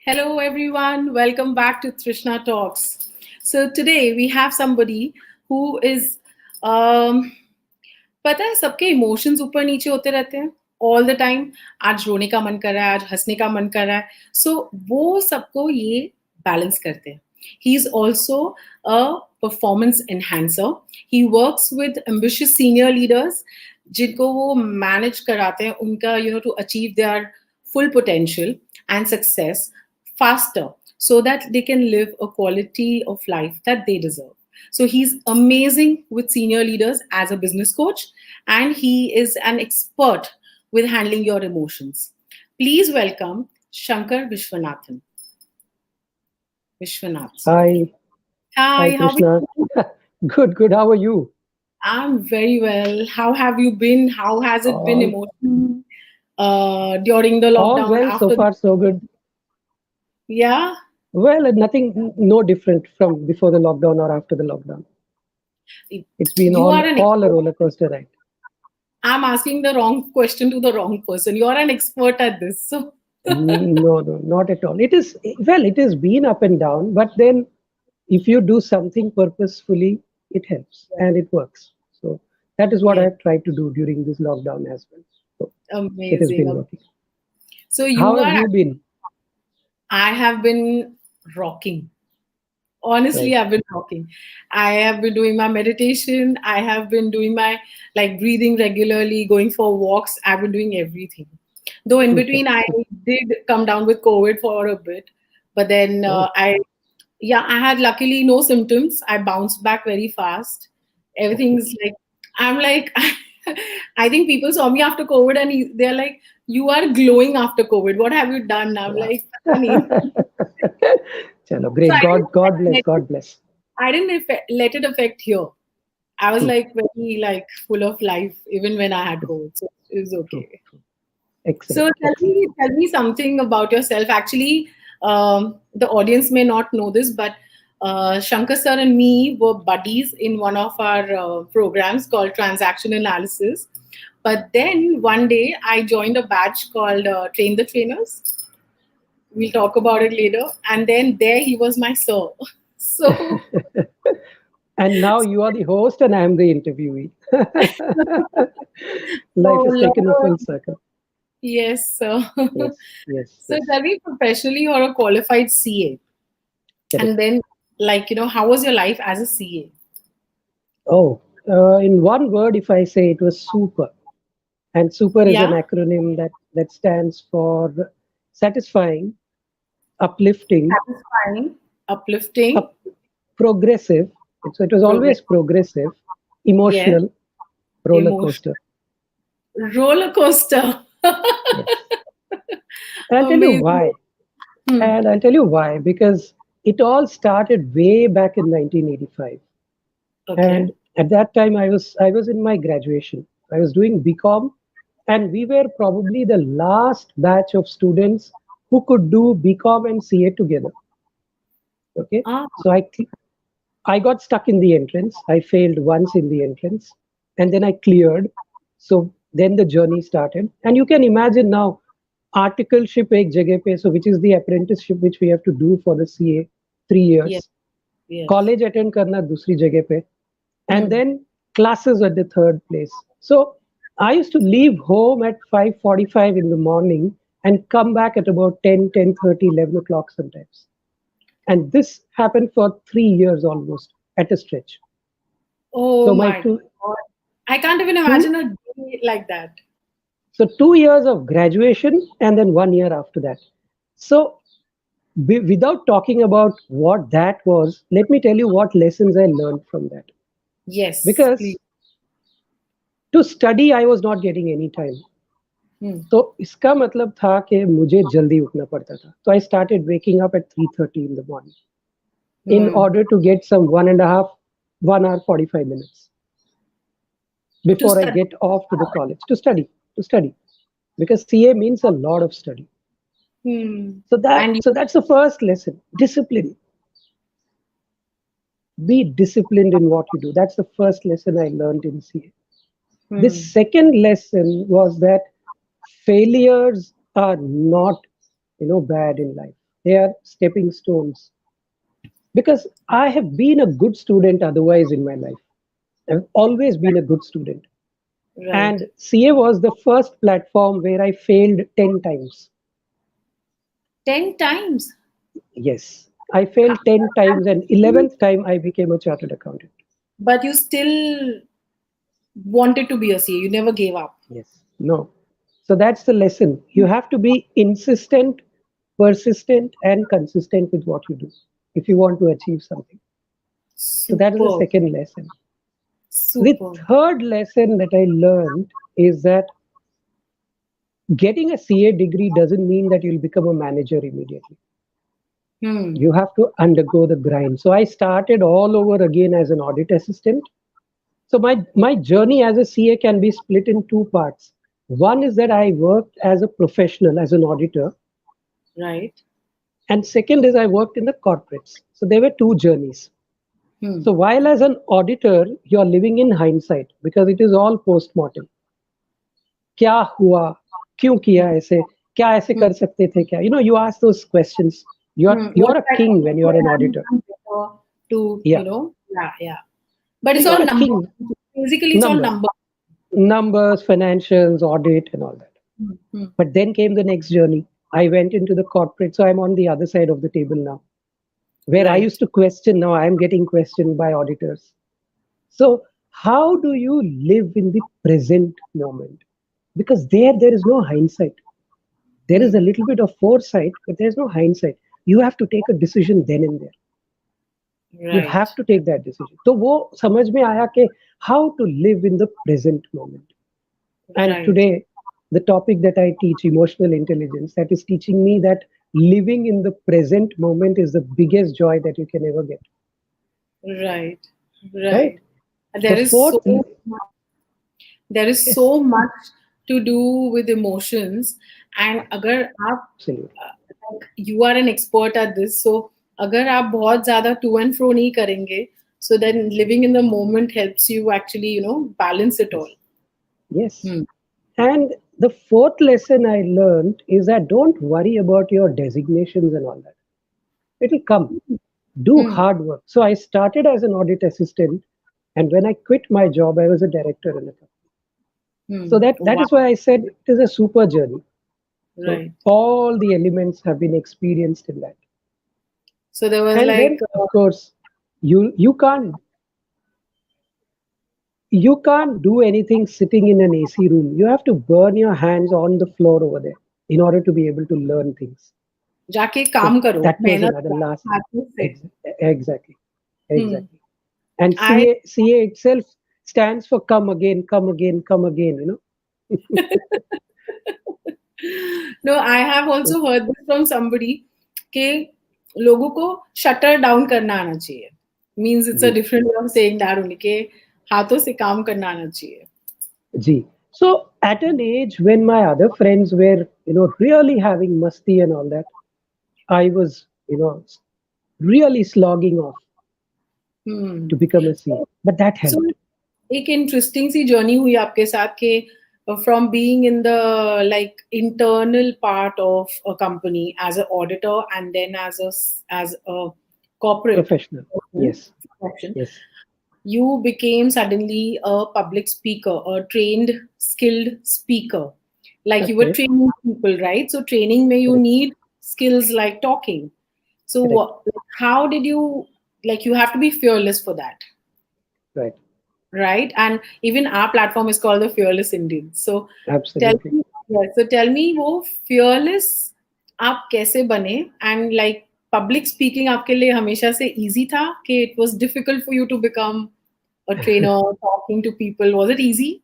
Hello, everyone. Welcome back to Trishna Talks. So today we have somebody who is, um, पता है सबके emotions ऊपर नीचे होते रहते हैं ऑल द टाइम. आज रोने का मन कर रहा है, आज हंसने का मन कर रहा है. सो वो सबको ये बैलेंस करते हैं. He is also a performance enhancer. He works with ambitious senior leaders जिनको वो मैनेज कराते हैं उनका to achieve their full potential and success faster so that they can live a quality of life that they deserve. So he's amazing with senior leaders as a business coach, and he is an expert with handling your emotions. Please welcome Shankar Viswanathan. Viswanath, sorry. Hi, Hi, hi how are Trishna. you? Good, good. How are you? I'm very well. How have you been? How has it been All, emotionally during the all lockdown? well so After, far, so good. yeah. Well, nothing, no different from before the lockdown or after the lockdown. It's been You are all a roller coaster ride. I'm asking the wrong question to the wrong person. You're an expert at this. So, No, no, not at all. It is well, it has been up and down, but then if you do something purposefully, it helps and it works. So that is what I yeah, have tried to do during this lockdown as well. So it has amazing. been working. So, How you have are, you been? I have been rocking. Honestly, Right. I've been rocking. I have been doing my meditation. I have been doing my like breathing regularly, going for walks. I've been doing everything. Though in Super. between, I did come down with COVID for a bit, but then Oh. I had luckily no symptoms. I bounced back very fast. Okay. Everything's like, I'm like, I think people saw me after COVID and they're like, you are glowing after COVID. What have you done? I'm Wow. like, "Pata nahi." Chalo, So great. God bless. God bless. I didn't let it affect here. I was True, like very like full of life even when I had true, COVID. So it was true, okay. true. So Excellent, excellent. tell me something about yourself. Actually, the audience may not know this, but Shankar sir and me were buddies in one of our programs called Transaction Analysis. But then one day I joined a batch called Train the Trainers. We'll talk about it later. And then there he was my sir. So And now you are the host and I am the interviewee. Life oh has taken a full Lord, circle. yes, sir. Yes, yes, So yes. tell me professionally you're a qualified CA. And Correct. then how was your life as a CA? Oh, in one word, if I say it was super. And super is an Yeah, acronym that stands for satisfying, uplifting, satisfying, uplifting, up, progressive. So it was progress. always progressive, Yes, emotional, roller emotion, coaster. roller coaster. Yes. And I'll tell you Amazing. why. Hmm. And I'll tell you why. Because it all started way back in 1985. Okay. And at that time, I was in my graduation. I was doing BCom, and we were probably the last batch of students who could do BCom and CA together. Okay. Ah, So I got stuck in the entrance. I failed once in the entrance, and then I cleared. So then the journey started. And you can imagine now, articleship ek jagah pe, so which is the apprenticeship which we have to do for the CA, three yes, years. yes. College attend karna dusri jagah pe, and Hmm. then classes at the third place. So I used to leave home at 5:45 in the morning and come back at about 10, 10:30, 11 o'clock sometimes. And this happened for 3 years almost at a stretch. Oh So my my two God. I can't even two imagine a day like that. so 2 years of graduation and then 1 year after that. So without talking about what that was, let me tell you what lessons I learned from that. Yes, please. Because to study, I was not getting any time. Hmm. तो इसका मतलब था कि मुझे जल्दी उठना पड़ता था. So I started waking up at 3:30 in the morning in Hmm. order to get some 1 hour 45 minutes To before I study. get off to the college to study, because CA means a lot of study. Hmm. So that And you, so that's the first lesson. Discipline. Be disciplined in what you do. That's the first lesson I learned in CA. The hmm. second lesson was that failures are not bad in life. They are stepping stones because I have been a good student otherwise in my life. I've always been a good student. Right. And CA was the first platform where I failed 10 times. 10 times. Yes, I failed 10 times, and 11th time I became a chartered accountant. But you still wanted to be a CA. You never gave up. Yes, no. So that's the lesson. You have to be insistent, persistent, and consistent with what you do if you want to achieve something. So that is the Super. second lesson. The Super. third lesson that I learned is that getting a CA degree doesn't mean that you'll become a manager immediately. Hmm. You have to undergo the grind. So I started all over again as an audit assistant. So my journey as a CA can be split in two parts. One is that I worked as a professional, as an auditor, Right. and second is I worked in the corporates. So there were two journeys. Hmm. So while as an auditor, you're living in hindsight because it is all post-mortem. क्या हुआ, क्यों Hmm. किया ऐसे, क्या ऐसे Hmm. कर सकते थे क्या, you ask those questions. you're Hmm. you're What a I king when could you're an have auditor. done better to, Yeah, yeah, yeah. But it's you're all a numbers. king. Basically, it's all Numbers, numbers. numbers, financials, audit, and all that. Hmm. Hmm. But then came the next journey. I went into the corporate, so I'm on the other side of the table now, where I Right. used to question. Now I'm getting questioned by auditors. So how do you live in the present moment? Because there is no hindsight. There is Hmm. a little bit of foresight, but there's no hindsight. You have to take a decision then and there. You Right. have to take that decision. तो वो समझ में आया कि how to live in the present moment. And Right. today, the topic that I teach, emotional intelligence, that is teaching me that living in the present moment is the biggest joy that you can ever get. Right. Right? Right. The There is fourth, so there is yes, so much to do with emotions, and अगर आप absolutely. like you are an expert at this, so अगर आप बहुत ज़्यादा to and fro नहीं करेंगे, so then living in the moment helps you actually balance it all. Yes. Yes. Hmm. And the fourth lesson I learned is that don't worry about your designations and all that. It'll come. Do Hmm. hard work. So I started as an audit assistant, and when I quit my job, I was a director in a company. So Hmm. that Wow. is why I said it is a super journey. So Right. all the elements have been experienced in that. So there was And like then, of course, you can't do anything sitting in an AC room. You have to burn your hands on the floor over there in order to be able to learn things. जाके So काम करो, that was मेहनत another करो, last. हाथों से. Exactly, Hmm. exactly. And I CA itself stands for come again, come again, come again. No, I have also heard this from somebody कि लोगों को शटर डाउन करना आना चाहिए. Means it's a ji, different way of saying that only कि हाथों से काम करना आना चाहिए. जी. So at an age when my other friends were, really having masti and all that, I was, really slogging off Hmm. to become a CA. But that So helped. एक interesting सी journey हुई आपके साथ कि from being in the like internal part of a company as an auditor and then as a corporate Professional. person, Yes, profession, yes. you became suddenly a public speaker, a trained, skilled speaker. Like you were Okay, training people, right? So training may you correct, need skills like talking. So correct. how did you like you have to be fearless for that, Right. right? And even our platform is called the Fearless Indians. So tell Absolutely. me, yeah, so tell me, वो fearless आप कैसे बने? And like public speaking आपके लिए हमेशा से easy था कि it was difficult for you to become a trainer, talking to people? Was it easy?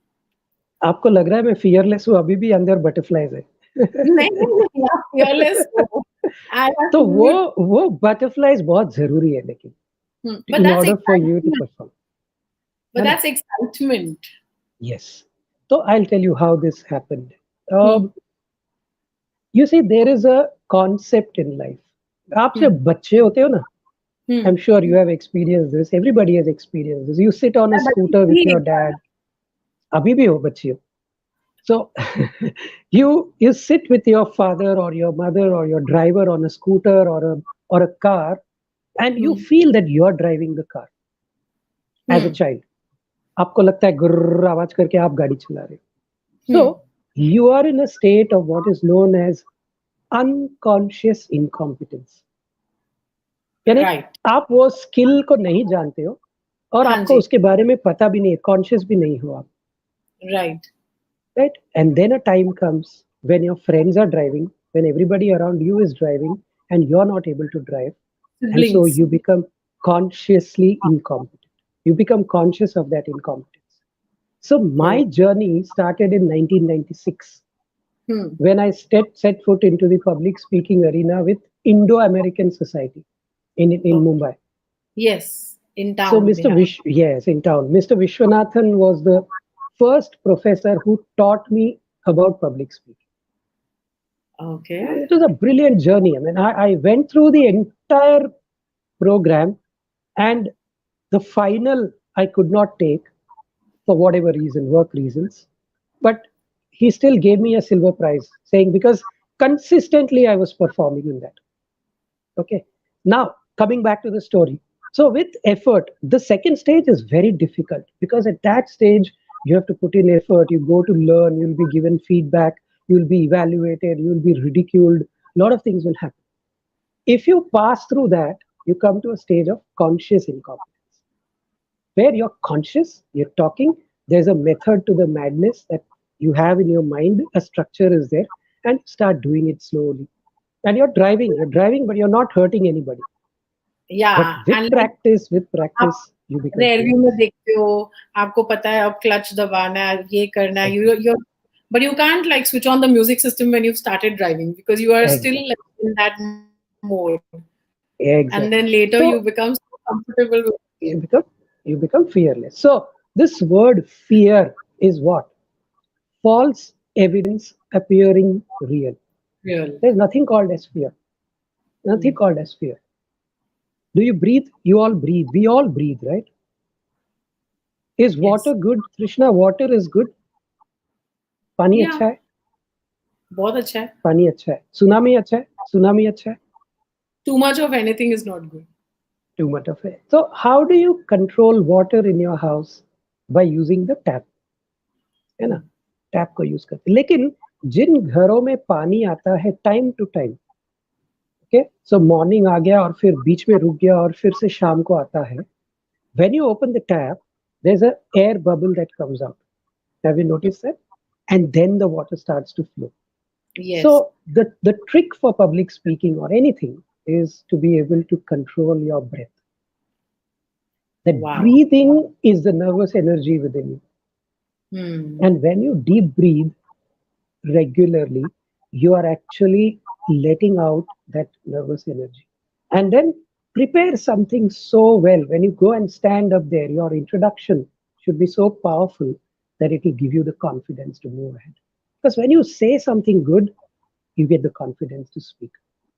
आपको लग रहा है मैं फियरलेस हूँ, अभी भी अंदर बटरफ्लाइज है. नहीं नहीं नहीं, आप fearless हो. I have तो वो seen it. वो बटरफ्लाइज बहुत जरूरी है लेकिन But in that's order for you to excitement. perform, But है ना? that's excitement. Yes. So I'll tell you how this happened. Hmm. You see, there is a concept in life. आप Hmm. जब बच्चे होते हो ना, Hmm. I'm sure you have experienced this. Everybody has experienced this. You sit on a Yeah, but scooter with see, your dad. अभी भी हो बच्ची हो. So you sit with your father or your mother or your driver on a scooter or a car, and you Hmm. feel that you're driving the car as a Hmm. child. आपको लगता है गुर्र आवाज करके आप गाड़ी चला रहे हो. So Hmm. you are in a state of what is known as unconscious incompetence. यानी Right. आप वो स्किल को नहीं जानते हो और हाँ आपको जी. उसके बारे में पता भी नहीं है, कॉन्शियस भी नहीं हो आप. Right. Right? And then a time comes when your friends are driving, when everybody around you is driving, and you're not able to drive. And so Siblings. you become consciously incompetent. You become conscious of that incompetence. So Oh. my journey started in 1996 Hmm. when I set foot into the public speaking arena with Indo-American Society in Okay. Mumbai. Yes. In So town they have. Yes, in town. Mr. Viswanathan was the first professor who taught me about public speaking. Okay. It was a brilliant journey. I mean, I went through the entire program, and the final I could not take for whatever reason, work reasons. But he still gave me a silver prize, saying because consistently I was performing in that. Okay. Now, coming back to the story. So, with effort, the second stage is very difficult because at that stage, you have to put in effort. You go to learn, you'll be given feedback, you'll be evaluated, you'll be ridiculed. A lot of things will happen. If you pass through that, you come to a stage of conscious incompetence where you're conscious, you're talking, there's a method to the madness that you have in your mind, a structure is there, and start doing it slowly. And you're driving, but you're not hurting anybody. But Yeah. And like with आप practice, you become rear-view में fearless. देखते हो, आपको पता है अब clutch दबाना है, ये करना है, Exactly. but you can't like switch on the music system when you've started driving because you are still Exactly. like in that mode. And then later you Exactly. become so So comfortable with it. you become you become fearless. So this word fear is what? False evidence appearing real. Real. There's nothing called as fear. Nothing Hmm. called as fear. Do you breathe? You all breathe. We all breathe, right? Is Yes. water good? Trishna, water is good. पानी Yeah. अच्छा है. बहुत अच्छा है. पानी अच्छा है. Tsunami अच्छा है. Tsunami अच्छा है. Too much of anything is not good. Too much of it. So how do you control water in your house? By using the tap. है ना? Hmm. टैप को यूज करते. लेकिन जिन घरों में पानी आता है time to time, okay, so morning आ गया और फिर बीच में रुक गया और फिर से शाम को आता है, when you open the tap, there's a air bubble that comes out. Have you noticed that? And then the water starts to flow. So Yes. the trick for public speaking or anything is to be able to control your breath. That Wow. breathing is the nervous energy within you. Hmm. And when you deep breathe regularly, you are actually letting out that nervous energy. And then prepare something so well. When you go and stand up there, your introduction should be so powerful that it will give you the confidence to move ahead. Because when you say something good, you get the confidence to speak.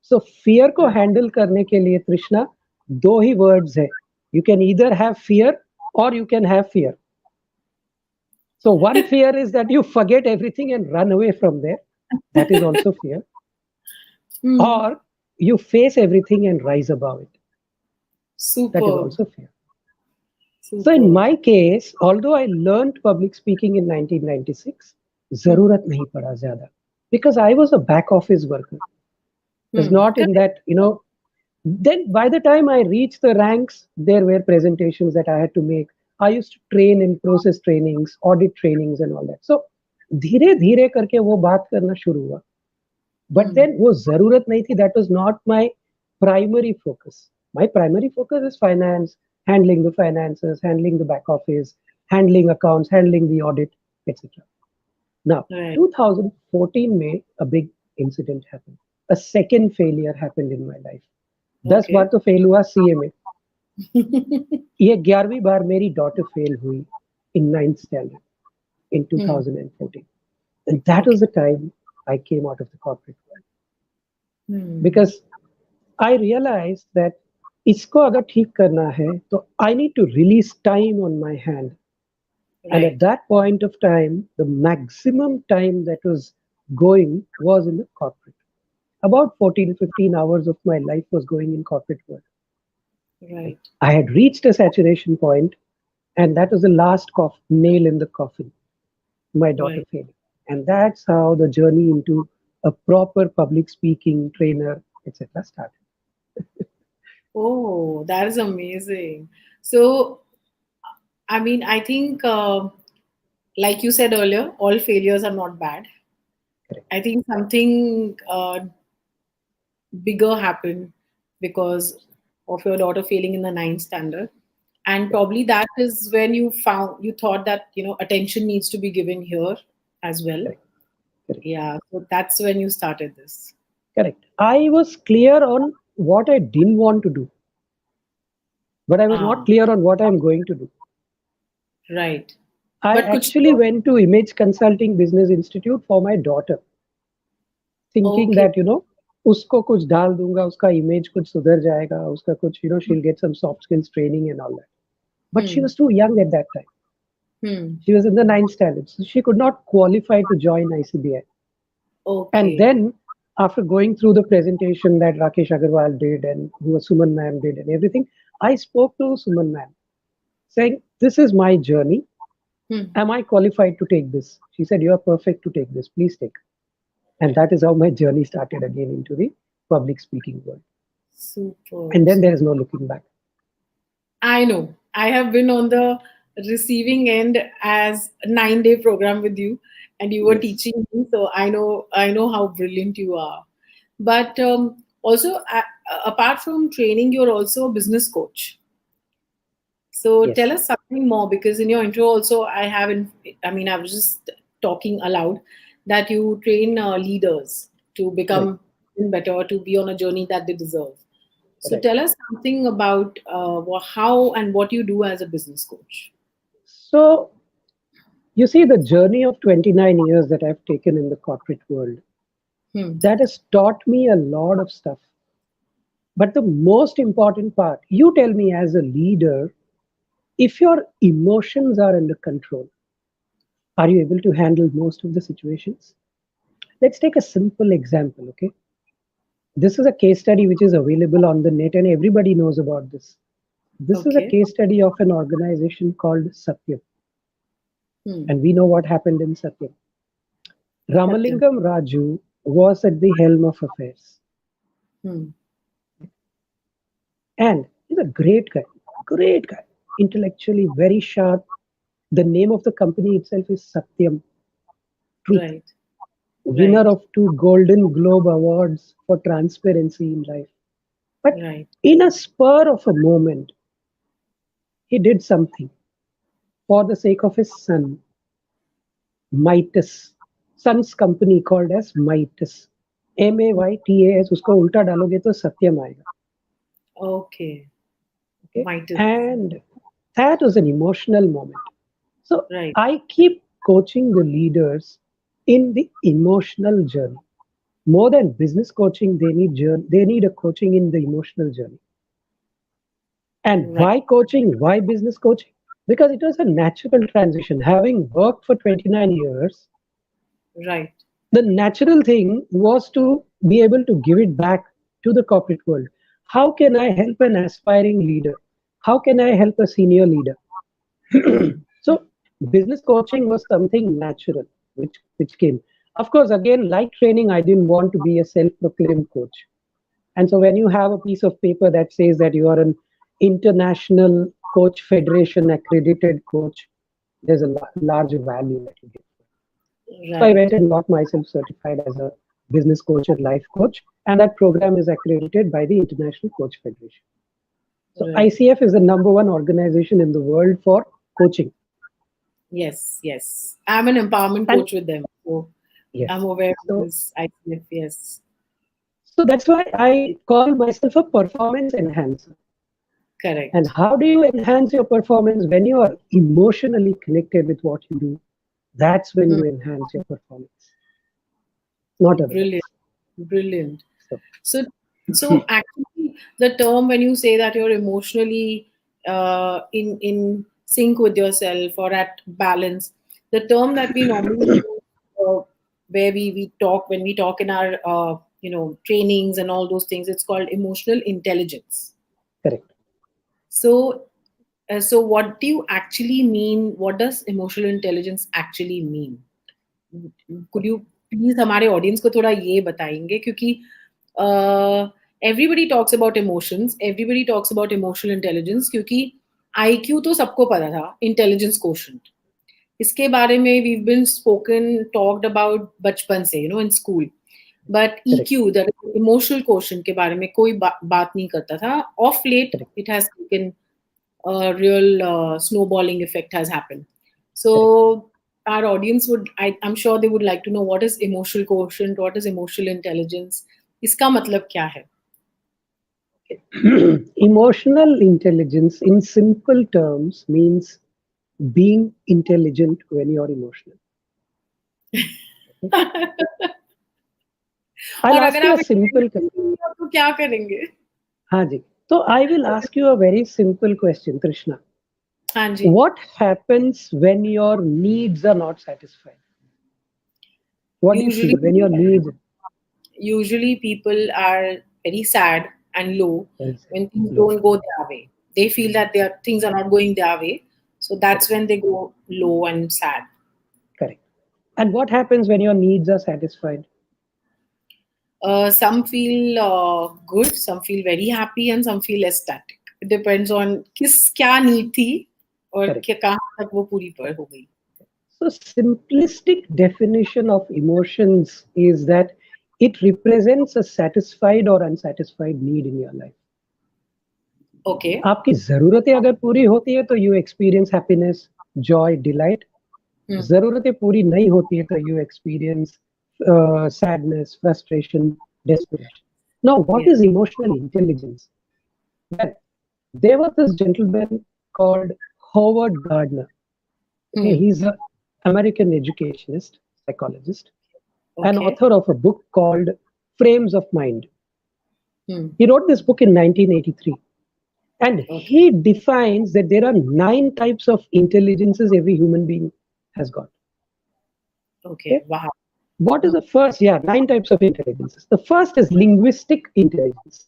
So fear को handle करने के लिए Trishna दो ही words है. You can either have fear or you can have fear. So one fear is that you forget everything and run away from there. That is also fear. Hmm. Or you face everything and rise above it. That is Super. also fear. So in Super. my case, although I learned public speaking in 1996, Hmm. जरूरत नहीं पड़ा ज़्यादा, because I was a back office worker. It was Hmm. not in that, then by the time I reached the ranks, there were presentations that I had to make. I used to train in process trainings, audit trainings and all that. So धीरे धीरे करके वो बात करना शुरू हुआ. But Hmm. then वो जरूरत नहीं थी. That was not my primary focus. My primary focus is finance, handling the finances, handling the back office, handling accounts, handling the audit, etc. Now, Right. 2014 में a big incident happened. A second failure happened in my life. 10 bar Okay. तो fail हुआ CA में. ये 11वीं बार मेरी daughter fail हुई in ninth standard in Hmm. 2014. And that was Okay. the time I came out of the corporate world. Hmm. Because I realized that इसको अगर ठीक करना है तो I need to release time on my hand And at Right. that point of time, the maximum time that was going was in the corporate. About 14, 15 hours of my life was going in corporate world. And Right. I had reached a saturation point, and that was the last nail in the coffin, my daughter Right. failing. And that's how the journey into a proper public speaking trainer, etc., started. Oh, that is amazing. So, I mean, I think, like you said earlier, all failures are not bad. Correct. I think something bigger happened because of your daughter failing in the ninth standard. And Correct. probably that is when you thought that, attention needs to be given here as well. Correct. Correct. Yeah. So that's when you started this. Correct. I was clear on what I didn't want to do, but I was not Ah, clear on what I'm going to do. right. I But kuch actually went to Image Consulting Business Institute for my daughter, thinking okay. that, उसको कुछ डाल दूंगा, उसका image कुछ सुधर जाएगा, उसका कुछ, she'll get some soft skills training and all that. But she Hmm. was too young at that time. Hmm. She was in the ninth standard, so she could not qualify to join ICBI. And Okay. then, after going through the presentation that Rakesh Agarwal did and who Suman ma'am did and everything, I spoke to Suman ma'am saying, "This is my journey. Hmm. Am I qualified to take this?" She said, "You are perfect to take this. Please take." And that is how my journey started again into the public speaking world. Super. And then there is Super. no looking back. I know. I have been on the receiving end as a 9 day program with you, and you were Yes, teaching me. So I know how brilliant you are. But also, apart from training, you're also a business coach. So tell yes, us something more because in your intro also I mean I was just talking aloud that you train leaders to right, become better, to be on a journey that they deserve. So right. tell us something about how and what you do as a business coach. So, you see, the journey of 29 years that I've taken in the corporate world, Hmm. that has taught me a lot of stuff. But the most important part, you tell me as a leader, if your emotions are under control, are you able to handle most of the situations? Let's take a simple example, okay? This is a case study which is available on the net and everybody knows about this. This is a Okay. case study of an organization called Satyam. Hmm. And we know what happened in Satyam. Satyam. Ramalingam Raju was at the helm of affairs. Hmm. And he's a great guy, intellectually very sharp. The name of the company itself is Satyam, truth. Right. Winner Right. of two Golden Globe Awards for transparency in life. But Right. in a spur of a moment, he did something for the sake of his son, Midas. Son's company called as Midas. MAYTAS, उसको उल्टा डालोगे तो सत्यम आएगा. Okay. Okay, Might is and that was an emotional moment. So right. I keep coaching the leaders in the emotional journey. More than business coaching, they need a coaching in the emotional journey. And Right. why coaching? Why business coaching? Because it was a natural transition. Having worked for 29 years, Right. the natural thing was to be able to give it back to the corporate world. How can I help an aspiring leader? How can I help a senior leader? Hmm. So business coaching was something natural, which came. Of course, again, like training, I didn't want to be a self-proclaimed coach. And so when you have a piece of paper that says that you are an international coach federation accredited coach, there's a larger value that you get. So I Right. went and got myself certified as a business coach and life coach, and that program is accredited by the International Coach Federation. So Right. ICF is the number one organization in the world for coaching. Yes. Yes. I'm an empowerment And coach with them. So I'm yes, aware of so this ICF. Yes. so that's why I call myself a performance enhancer. And Correct. how do you enhance your performance when you are emotionally connected with what you do? That's when Hmm. you enhance your performance, not Brilliant. otherwise. Brilliant. So So, so actually, the term when you say that you're emotionally in sync with yourself or at balance. The term that we normally use, where we talk when we talk in our trainings and all those things, it's called emotional intelligence. Correct. So, so what do you actually mean? What does emotional intelligence actually mean? Could you please हमारे audience को थोड़ा ये बताएंगे, क्योंकि everybody talks about emotions, everybody talks about emotional intelligence, क्योंकि IQ तो सबको पता था, intelligence quotient इसके बारे में we've been spoken talked about बचपन से, in school. But Correct. EQ, the emotional quotient के बारे में कोई बात नहीं करता था. Of late, Correct. it has taken a real snowballing effect has happened. Correct. So our audience I'm sure they would like to know what is emotional quotient, what is emotional intelligence. इसका मतलब क्या है? Emotional intelligence, in simple terms, means being intelligent when you're emotional. I'll और ask अगर you आप a simple तो क्या करेंगे? हाँ जी. So I will ask you a very simple question, Trishna. हाँ जी. What happens when your needs are not satisfied? What do you Usually, feel when your needs usually people are very sad and low are when things low? don't go their way. They feel that things are not going their way. So that's Correct. when they go low and sad. Correct. And what happens when your needs are satisfied? Some feel good, some feel very happy, and some feel ecstatic. It depends on किस क्या need थी और Correct. कहाँ तक वो पूरी पर हो गई. So simplistic definition of emotions is that it represents a satisfied or unsatisfied need in your life. Okay. आपकी जरूरतें अगर पूरी होती है तो you experience happiness, joy, delight. जरूरतें पूरी नहीं होती है तो you experience sadness, frustration, desperation. Now, what Yes. is emotional intelligence? Well, there was this gentleman called Howard Gardner. Okay, he's an American educationist, psychologist, and Okay. author of a book called Frames of Mind. He wrote this book in 1983. And he defines that there are 9 types of intelligences every human being has got. Okay. Wow. What is the first? Yeah, 9 types of intelligences. The first is linguistic intelligence.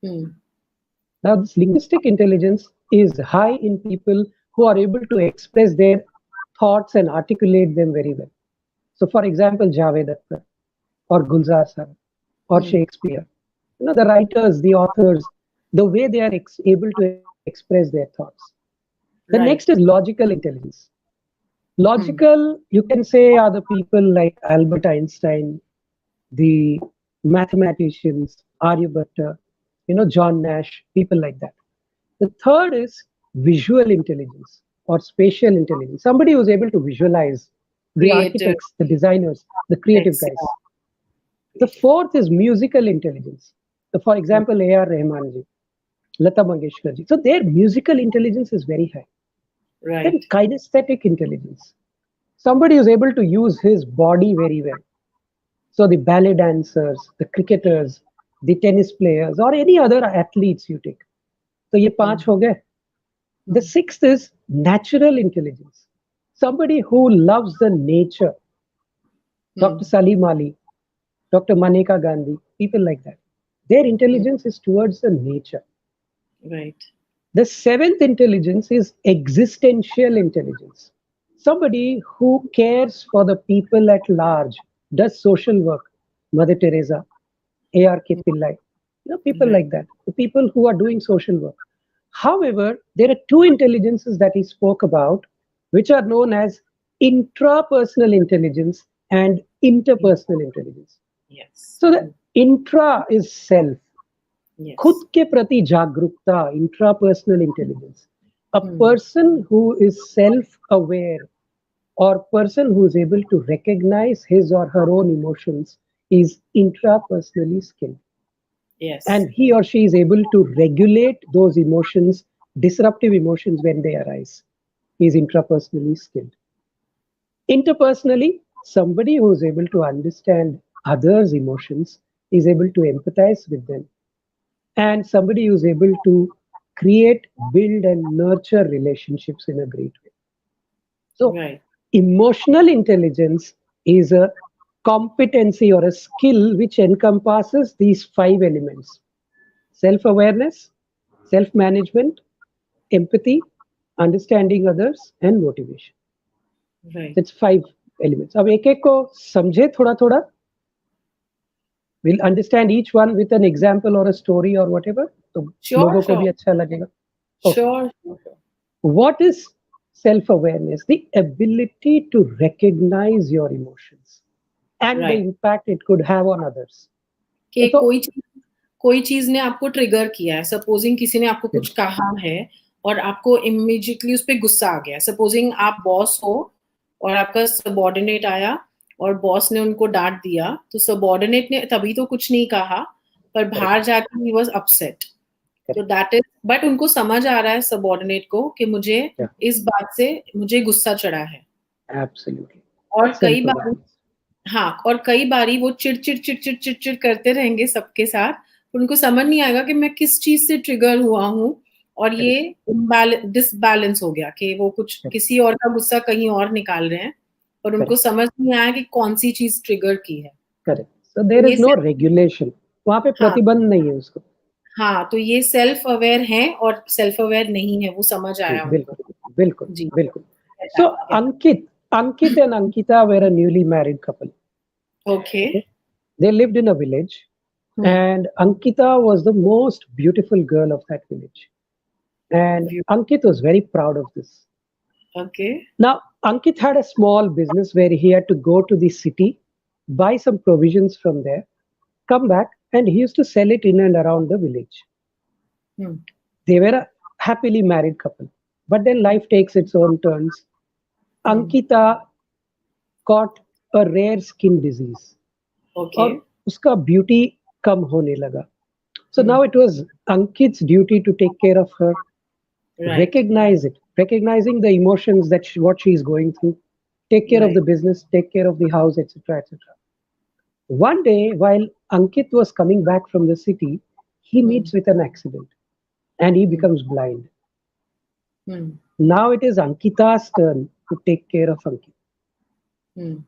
Now, this linguistic intelligence is high in people who are able to express their thoughts and articulate them very well. So, for example, Javed Akhtar or Gulzar Sahib or Shakespeare, the writers, the authors, the way they are able to express their thoughts. The next is logical intelligence. Logical, you can say, are the people like Albert Einstein, the mathematicians, Aryabhatta, John Nash, people like that. The third is visual intelligence or spatial intelligence. Somebody who's able to visualize the Creative. architects, the designers, the creative guys. The fourth is musical intelligence. So for example, A.R. Rahman ji, Lata Mangeshkar ji. So their musical intelligence is very high. Right. Then kinesthetic intelligence. Somebody who's able to use his body very well. So the ballet dancers, the cricketers, the tennis players, or any other athletes you take. So ये 5 हो गए. The sixth is natural intelligence. Somebody who loves the nature. Dr. Salim Ali, Dr. Maneka Gandhi, people like that. Their intelligence is towards the nature. Right. The seventh intelligence is existential intelligence. Somebody who cares for the people at large, does social work. Mother Teresa, A.R.K. Pillai, people like that. The people who are doing social work. However, there are two intelligences that he spoke about, which are known as intrapersonal intelligence and interpersonal intelligence. Yes. So the intra is self. Yes. खुद के प्रति जागरूकता, intrapersonal intelligence. A person who is self-aware or person who is able to recognize his or her own emotions is intrapersonally skilled. Yes. And he or she is able to regulate those emotions, disruptive emotions when they arise. He is intrapersonally skilled. Interpersonally, somebody who is able to understand others' emotions is able to empathize with them. And somebody who is able to create, build, and nurture relationships in a great way. So, Right. emotional intelligence is a competency or a skill which encompasses these five elements: self awareness, self management, empathy, understanding others, and motivation. Right. It's five elements. अब एक एक को समझे थोड़ा थोड़ा. We'll understand each one with an example or a story or whatever. तो Sure, लोगों को sure. भी अच्छा लगेगा. Okay. Sure, sure, sure. What is self awareness? The ability to recognize your emotions and the Right. impact it could have on others. कि So, कोई चीज ने आपको ट्रिगर किया है, सपोजिंग किसी ने आपको कुछ कहा है और आपको इमीडिएटली उस पर गुस्सा आ गया, सपोजिंग आप बॉस हो और आपका सबॉर्डिनेट आया और बॉस ने उनको डांट दिया, तो सबॉर्डिनेट ने तभी तो कुछ नहीं कहा, पर बाहर जाके ही वाज अपसेट. तो दैट इज, बट उनको समझ आ रहा है सबॉर्डिनेट को कि मुझे yeah, इस बात से मुझे गुस्सा चढ़ा है. absolutely. और That's कई self बार, awareness. हाँ, और कई बारी वो चिड़ करते रहेंगे सबके साथ, उनको समझ नहीं आएगा कि मैं किस चीज से ट्रिगर हुआ हूँ, और Correct. ये डिसबैलेंस हो गया कि वो कुछ Correct. किसी और का गुस्सा कहीं और निकाल रहे हैं, और उनको Correct. समझ नहीं आया कि कौन सी चीज ट्रिगर की है. Correct. So तो there ये is no regulation. वहाँ पे हाँ, प्रतिबंध नहीं है उसको. हाँ, तो ये सेल्फ अवेयर है और सेल्फ अवेयर नहीं है, वो समझ आया उनको. बिल्कुल, बिल्कुल, जी. बिल्कुल. So Ankit and Ankita were a newly married couple. Okay. Okay? They lived in a village, hmm. and Ankita was the most beautiful girl of that village. And Ankit was very proud of this. Okay. Now, Ankit had a small business where he had to go to the city, buy some provisions from there, come back, and he used to sell it in and around the village. Hmm. They were a happily married couple. But then life takes its own turns. Ankita caught a rare skin disease, okay. और उसका beauty कम होने लगा. So hmm. now it was Ankit's duty to take care of her, right. recognize it, recognizing the emotions that what she is going through, take care of right. the business, take care of the house, etc., etc. One day, while Ankit was coming back from the city, he meets with an accident and he becomes blind. Hmm. Now it is Ankita's turn to take care of Ankit. Hmm.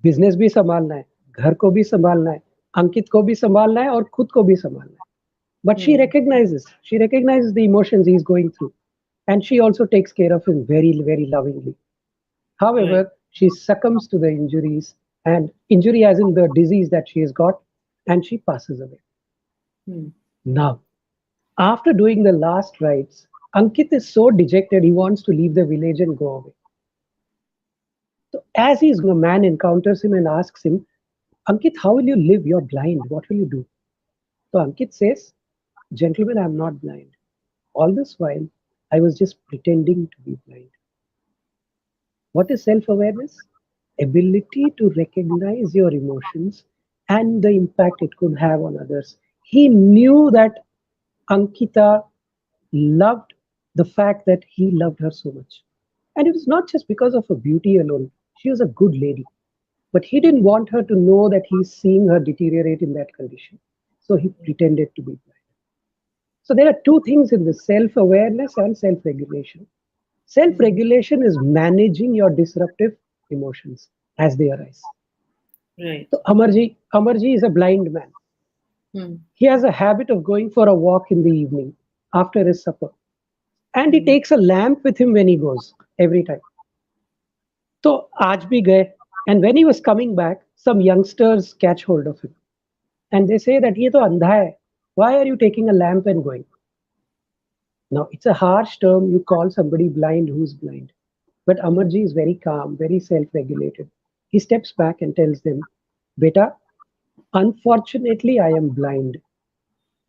Business भी संभालना है, घर को भी संभालना है, अंकित को भी संभालना है और खुद को भी संभालना है. But she recognizes the emotions he is going through, and she also takes care of him very, very lovingly. Right. However, she succumbs to the injuries, and injury as in the disease that she has got, and she passes away. Hmm. Now, after doing the last rites, Ankit is so dejected he wants to leave the village and go away. So as he's going, a man encounters him and asks him, Ankit, how will you live? You're blind. What will you do? So Ankit says, Gentlemen, I'm not blind. All this while, I was just pretending to be blind. What is self awareness? Ability to recognize your emotions and the impact it could have on others. He knew that Ankita loved the fact that he loved her so much. And it was not just because of her beauty alone. She was a good lady. But he didn't want her to know that he's seeing her deteriorate in that condition. So he pretended to be blind. So there are two things in this: self awareness and self regulation. Self regulation is managing your disruptive emotions as they arise. Right. So Amarji is a blind man. Hmm. He has a habit of going for a walk in the evening after his supper. And he hmm. takes a lamp with him when he goes every time. So आज भी गए, and when he was coming back, some youngsters catch hold of him and they say that ये तो अंधा है. Why are you taking a lamp and going? Now it's a harsh term. You call somebody blind who's blind. But Amarji is very calm, very self-regulated. He steps back and tells them, Beta, unfortunately I am blind.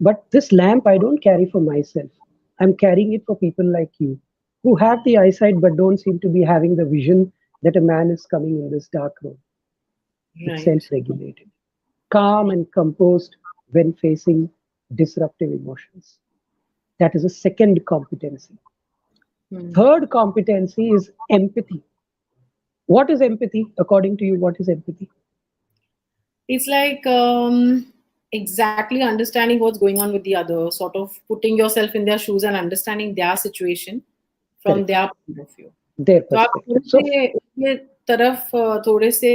But this lamp I don't carry for myself. I'm carrying it for people like you who have the eyesight but don't seem to be having the vision that a man is coming in this dark room. It's right. self-regulated, calm and composed when facing disruptive emotions. That is a second competency. Third competency is empathy. What is empathy? According to you, what is empathy? It's like exactly understanding what's going on with the other, sort of putting yourself in their shoes and understanding their situation from Correct. their point of view. Their तो आप perspective. थोड़े So से ये तरफ थोड़े से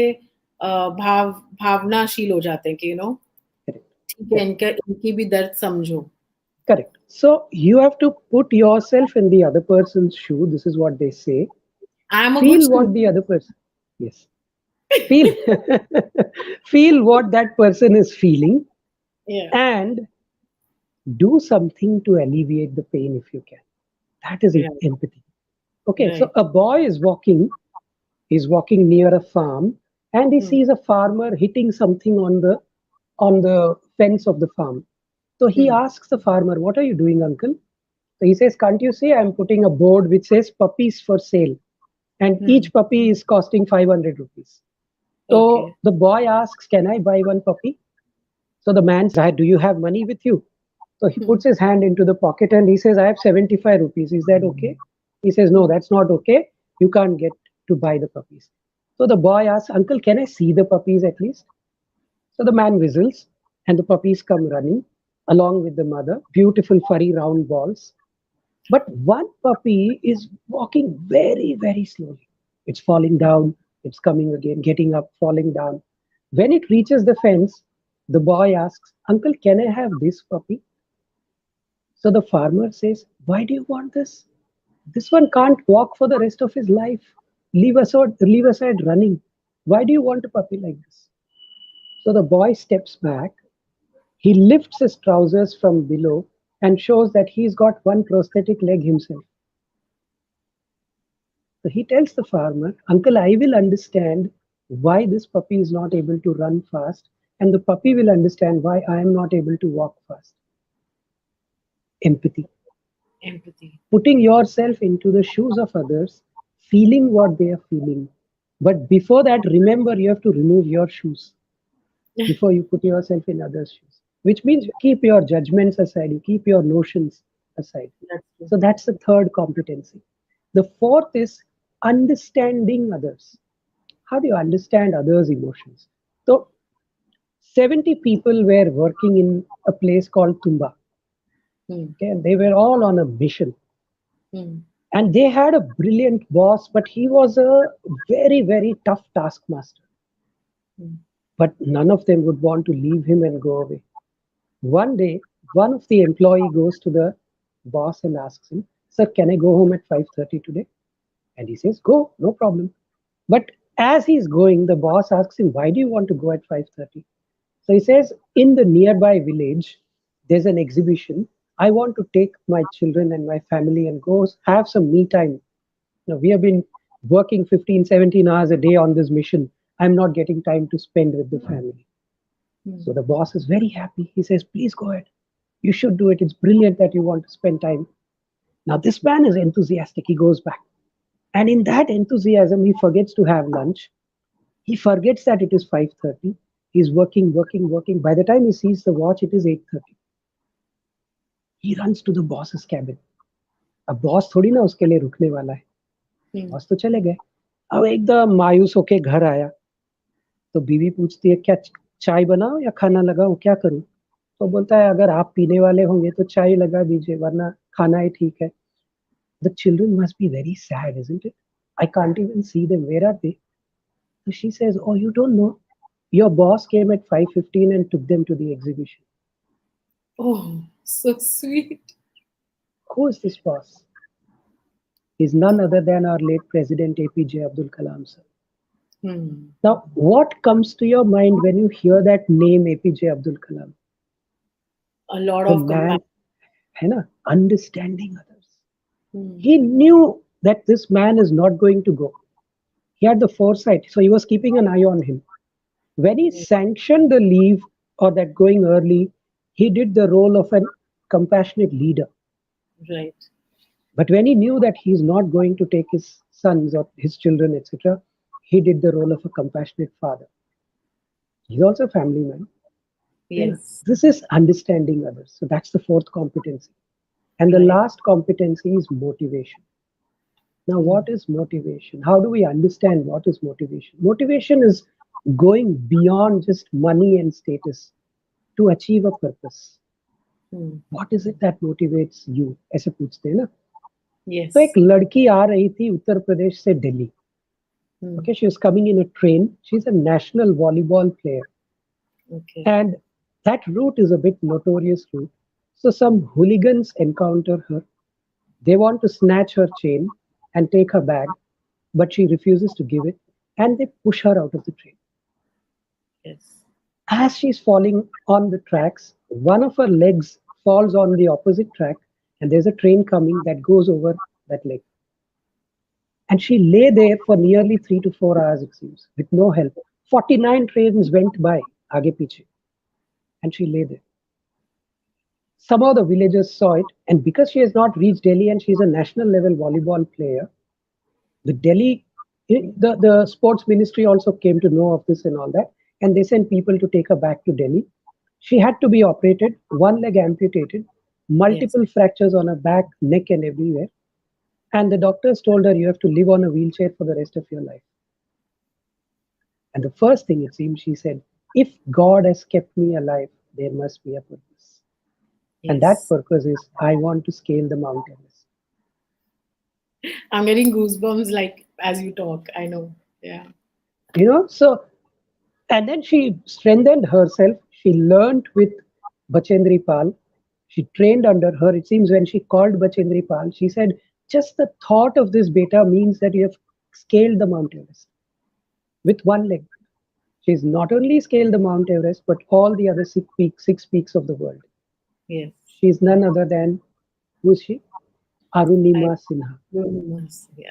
भावनाशील हो जाते हैं कि correct, ठीक है, correct, इनकी भी दर्द समझो. correct. So you have to put yourself in the other person's shoe. This is what they say. I am a good Feel what student. the other person. Yes. Feel feel what that person is feeling, Yeah, and do something to alleviate the pain if you can. That is right, empathy. Okay, so right. a boy is walking. He's walking near a farm, and he Hmm. sees a farmer hitting something on the fence of the farm. So he Hmm. asks the farmer, "What are you doing, uncle?" So he says, "Can't you see I'm putting a board which says puppies for sale, and Hmm. each puppy is costing 500 rupees." So Okay. the boy asks, "Can I buy one puppy?" So the man says, "Do you have money with you?" So he Hmm. puts his hand into the pocket and he says, "I have 75 rupees. Is that okay?" He says, "No, Hmm. that's not okay. You can't get to buy the puppies." So the boy asks, "Uncle, can I see the puppies at least?" So the man whistles and the puppies come running along with the mother, beautiful furry round balls. But one puppy is walking very, very slowly. It's falling down, it's coming again, getting up, falling down. When it reaches the fence, the boy asks, "Uncle, can I have this puppy?" So the farmer says, "Why do you want this? This one can't walk for the rest of his life. Leave aside running. Why do you want a puppy like this?" So the boy steps back. He lifts his trousers from below and shows that he's got one prosthetic leg himself. So he tells the farmer, "Uncle, I will understand why this puppy is not able to run fast, and the puppy will understand why I am not able to walk fast." Empathy. Empathy. Putting yourself into the shoes of others, feeling what they are feeling. But before that, remember you have to remove your shoes before you put yourself in others' shoes, which means you keep your judgments aside, you keep your notions aside. That's true. So that's the third competency. The fourth is understanding others. How do you understand others' emotions? So 70 people were working in a place called Tumba. Hmm. Okay, and they were all on a mission. Hmm. And they had a brilliant boss, but he was a very, very tough taskmaster. Hmm. But none of them would want to leave him and go away. One day, one of the employee goes to the boss and asks him, "Sir, can I go home at 5:30 today?" And he says, "Go, no problem." But as he's going, the boss asks him, "Why do you want to go at 5:30?" So he says, "In the nearby village, there's an exhibition. I want to take my children and my family and go have some me time. We have been working 15, 17 hours a day on this mission. I'm not getting time to spend with the family." Hmm. So the boss is very happy. He says, "Please go ahead. You should do it. It's brilliant that you want to spend time." Now, this man is enthusiastic. He goes back. And in that enthusiasm, he forgets to have lunch. He forgets that it is 5:30. He's working, working, working. By the time he sees the watch, it is 8:30. He runs to the boss's cabin. अब boss थोड़ी ना उसके लिए रुकने वाला है. Hmm. Boss तो चले गए. अब एकदम मायूस होके घर आया. तो बीवी पूछती है, "क्या चाय बनाओ या खाना लगाऊं, क्या करूं?" तो बोलता है, "अगर आप पीने वाले होंगे तो चाय लगा दीजिए, वरना खाना ही ठीक है." The children must be very sad, isn't it? I can't even see them. Where are they? So she says, "Oh, you don't know. Your boss came at 5:15 and took them to the exhibition." Oh, so sweet. Who is this boss? He's none other than our late President APJ Abdul Kalam sir. Hmm. Now, what comes to your mind when you hear that name APJ Abdul Kalam? A lot The of compassion. man, है ना, understanding others. Hmm. He knew that this man is not going to go. He had the foresight, so he was keeping an eye on him. When he Yeah, sanctioned the leave or that going early, he did the role of an compassionate leader. right. But when he knew that he's not going to take his sons or his children, etc., he did the role of a compassionate father. He's also a family man. And Yes. this is understanding others. So that's the fourth competency. And the Right. last competency is motivation. Now, Hmm. what is motivation? How do we understand what is motivation? Motivation is going beyond just money and status. to achieve a purpose. Hmm. What is it that motivates you? ऐसे पूछते हैं ना. तो एक Yes. लड़की आ रही थी उत्तर प्रदेश से Delhi. Hmm. Okay, she was coming in a train. She's a national volleyball player, Okay. and that route is a bit notorious route. So some hooligans encounter her. They want to snatch her chain and take her bag, but she refuses to give it, and they push her out of the train. Yes. As she's falling on the tracks, one of her legs falls on the opposite track, and there's a train coming that goes over that leg. And she lay there for nearly 3 to 4 hours, it seems, with no help. 49 trains went by, aage piche, and she lay there. Some of the villagers saw it, and because she has not reached Delhi and she's a national level volleyball player, the Delhi, the sports ministry also came to know of this and all that, and they sent people to take her back to Delhi. She had to be operated, one leg amputated, Yes. multiple fractures on her back, neck, and everywhere. And the doctors told her, you have to live on a wheelchair for the rest of your life. And the first thing it seems she said, if God has kept me alive, there must be a purpose. And that Yes. purpose is, I want to scale the Mount Everest. I'm getting goosebumps like as you talk. I know. Yeah. So, and then she strengthened herself. She learned with Bachendri Pal. She trained under her. It seems when she called Bachendri Pal, she said, just the thought of this beta means that you have scaled the Mount Everest with one leg. She's not only scaled the Mount Everest, but all the other six peaks of the world. Yes. She's none other than, who's she? I Arunima Sinha. must. Yeah.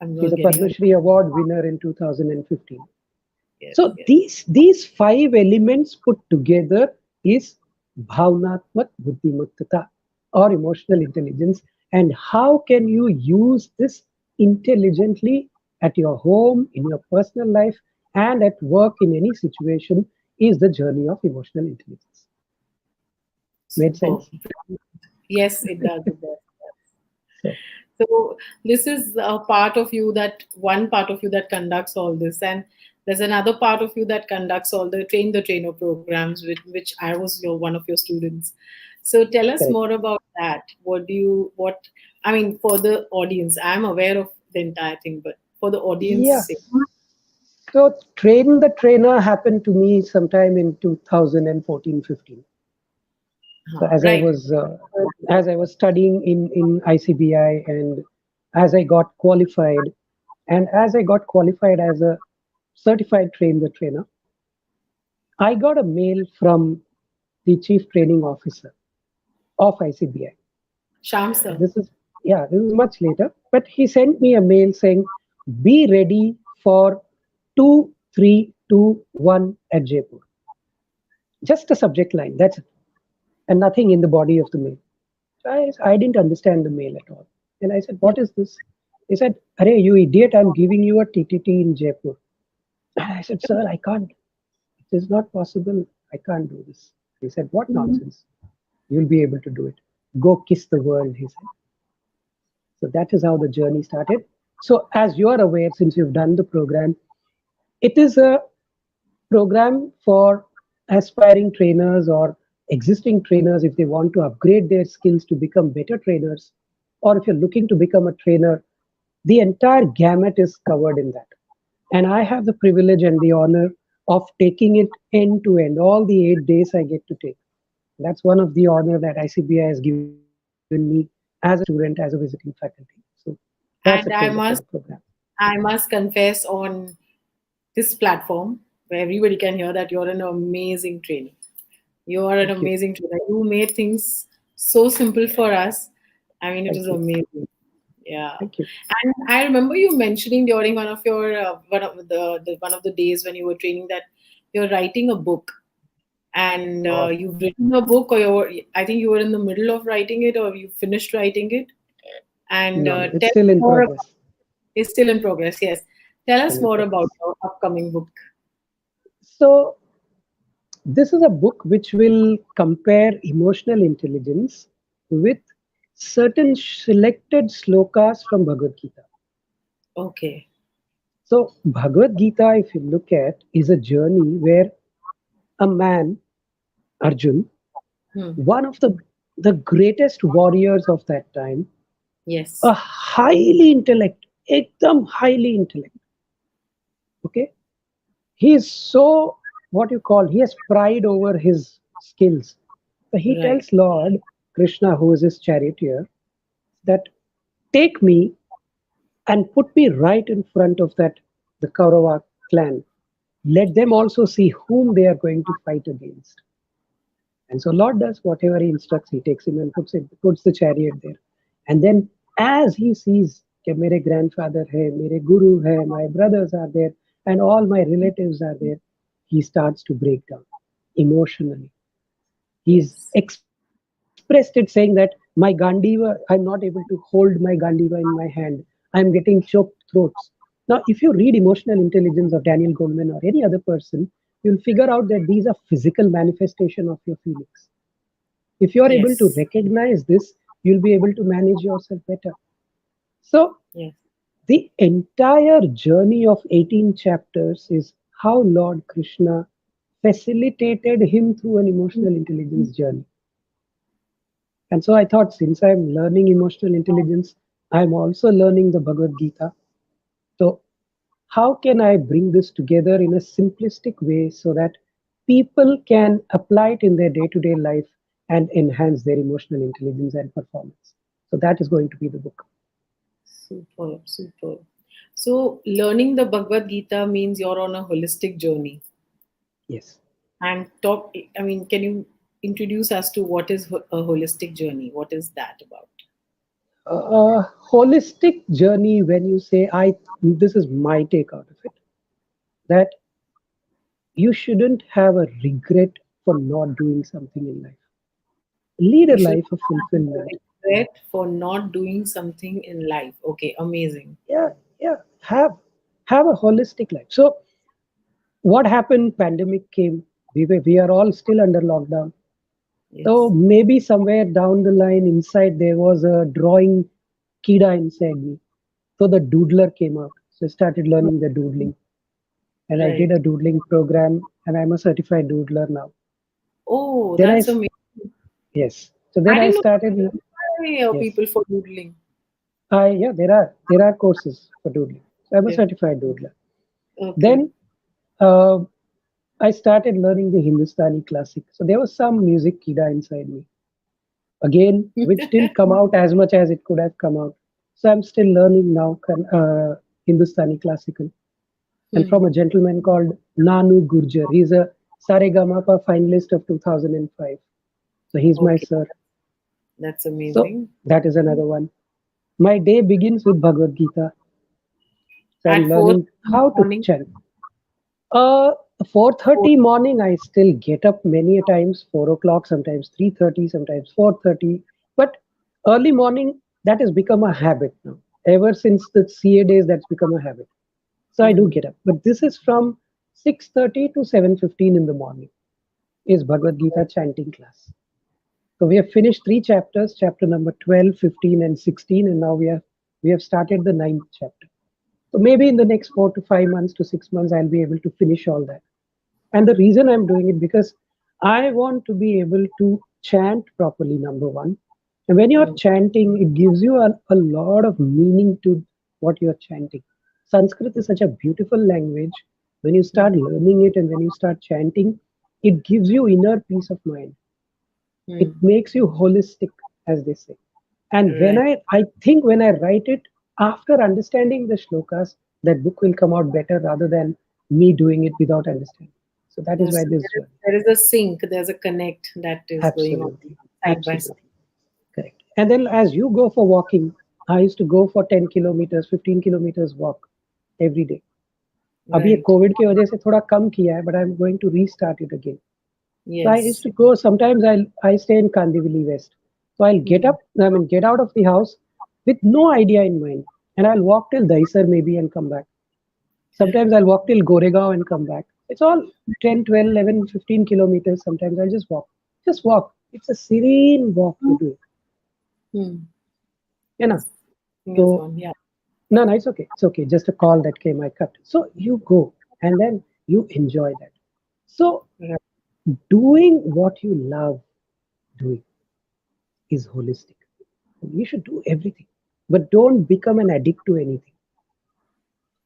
I'm She's not a getting Padma it. Shri Award winner in 2015. Yes. So Yes. these five elements put together is bhavnatmak buddhimattata or emotional intelligence. And how can you use this intelligently at your home, in your personal life, and at work in any situation is the journey of emotional intelligence. Made Superb. sense? Yes, it does. It does. So So this is a part of you that one part of you that conducts all this, and there's another part of you that conducts all the train the trainer programs, which I was one of your students. So tell us correct. more about that. What do you what I mean for the audience? I'm aware of the entire thing, but for the audience Yeah. sake. So train the trainer happened to me sometime in 2014-15. So Right. as I was studying in ICBI, and as I got qualified, and as I got qualified as a certified train the trainer, I got a mail from the chief training officer of ICBI. Sham sir. This is much later, but he sent me a mail saying, "Be ready for 2321 at Jaipur." Just a subject line. That's it, and nothing in the body of the mail. I didn't understand the mail at all. And I said, what is this? He said, Arey, you idiot, I'm giving you a TTT in Jaipur. And I said, sir, I can't. It is not possible. I can't do this. He said, what nonsense? You'll be able to do it. Go kiss the world, he said. So that is how the journey started. So as you are aware, since you've done the program, it is a program for aspiring trainers or existing trainers if they want to upgrade their skills to become better trainers, or if you're looking to become a trainer, the entire gamut is covered in that. And I have the privilege and the honor of taking it end to end, all the 8 days I get to take. That's one of the honor that ICBI has given me as a student, as a visiting faculty. So that's a train the And trainer I program. must confess on this platform where everybody can hear that you're an amazing trainer. You are an Thank you. amazing trainer. You made things so simple for us. I mean, it is Thank you. amazing. Yeah, Thank you. and I remember you mentioning during one of your one of the days when you were training that you're writing a book, and Oh, you've written a book, or I think you were in the middle of writing it, or you finished writing it. And no, no, it's tell still us in more about. progress. It's still in progress. Yes, tell Still us in more about progress. your upcoming book. So this is a book which will compare emotional intelligence with certain selected slokas from Bhagavad Gita. Okay. So, Bhagavad Gita, if you look at, is a journey where a man Arjun, Hmm. one of the greatest warriors of that time, a Yes. highly intellect, ekdam highly intellect. Okay, he is so, what you call, he has pride over his skills. So he Right. tells Lord Krishna, who is his charioteer, that take me and put me right in front of that the Kaurava clan. Let them also see whom they are going to fight against. And so Lord does whatever he instructs. He takes him and puts the chariot there. And then as he sees that mere grandfather hai, mere guru hai, my brothers are there, and all my relatives are there, he starts to break down emotionally. He's Yes. expressed it saying that my Gandiva, I'm not able to hold my Gandiva in my hand. I'm getting choked throats. Now, if you read Emotional Intelligence of Daniel Goleman or any other person, you'll figure out that these are physical manifestation of your feelings. If you are able to Yes. recognize this, you'll be able to manage yourself better. So, Yes. the entire journey of 18 chapters is how Lord Krishna facilitated him through an emotional intelligence journey. And so I thought, since I'm learning emotional intelligence, I'm also learning the Bhagavad Gita. So, how can I bring this together in a simplistic way so that people can apply it in their day to day life and enhance their emotional intelligence and performance? So, that is going to be the book. Super. Super. So, learning the Bhagavad Gita means you're on a holistic journey. Yes. And talk, I mean, can you introduce us to what is a holistic journey? What is that about? Holistic journey, when you say, this is my take out of it, that you shouldn't have a regret for not doing something in life. Lead a You should life of fulfillment. regret for not doing something in life. Okay, amazing. Yeah, yeah. Have a holistic life. So what happened? Pandemic came. We are all still under lockdown. So Yes. maybe somewhere down the line, inside there was a drawing kida inside me. So the doodler came out. So I started learning the doodling, and I did Right. a doodling program, and I'm a certified doodler now. Oh, Then that's amazing. yes. So then I I didn't know started. Yes. people for doodling. Yeah, there are courses for doodling. So I'm a Okay. certified doodler. Okay. Then uh, I started learning the Hindustani classic. So there was some music kida inside me. Again, which didn't come out as much as it could have come out. So I'm still learning now Hindustani classical. And Hmm. from a gentleman called Nanu Gurjar. He's a Saregamapa finalist of 2005. So he's my Okay. sir. That's So amazing. that is another one. My day begins with Bhagavad Gita. So I'm At 4 learning how to morning. chant. Uh, 4:30 morning, I still get up many a times, 4 o'clock, sometimes 3:30, sometimes 4:30. But early morning, that has become a habit now. Ever since the CA days, that's become a habit. So I do Hmm. get up. But this is from 6:30 to 7:15 in the morning is Bhagavad Gita chanting class. So we have finished three chapters, chapter number 12, 15, and 16, and now we have started the ninth chapter. So maybe in the next 4 to 5 months to 6 months, I'll be able to finish all that. And the reason I'm doing it because I want to be able to chant properly, number one. And when you're Hmm. chanting, it gives you a lot of meaning to what you're chanting. Sanskrit is such a beautiful language. When you start Hmm. learning it and when you start chanting, it gives you inner peace of mind. It Hmm. makes you holistic, as they say. And when Right. I think when I write it, after understanding the shlokas, that book will come out better rather than me doing it without understanding. So that is why Yes, this journey. there is a sync, there's a connect that is going on Absolutely. side by side. Absolutely. Correct. And then as you go for walking, I used to go for 10 kilometers, 15 kilometers walk every day. अभी ये Right. Covid की वजह से थोड़ा कम किया है, but I'm going to restart it again. So I used Yes. to go. Sometimes I stay in Kandivali West. So I'll get Hmm. up. I mean, get out of the house with no idea in mind, and I'll walk till Daisar maybe and come back. Sometimes I'll walk till Goregaon and come back. It's all 10, 12, 11, 15 kilometers. Sometimes I'll just walk. Just walk. It's a serene walk you do. Hmm. You know. Thing is So gone. Yeah. no, no, it's okay. It's okay. Just a call that came. I cut. So you go and then you enjoy that. So Right. Doing what you love doing is holistic. You should do everything, but don't become an addict to anything.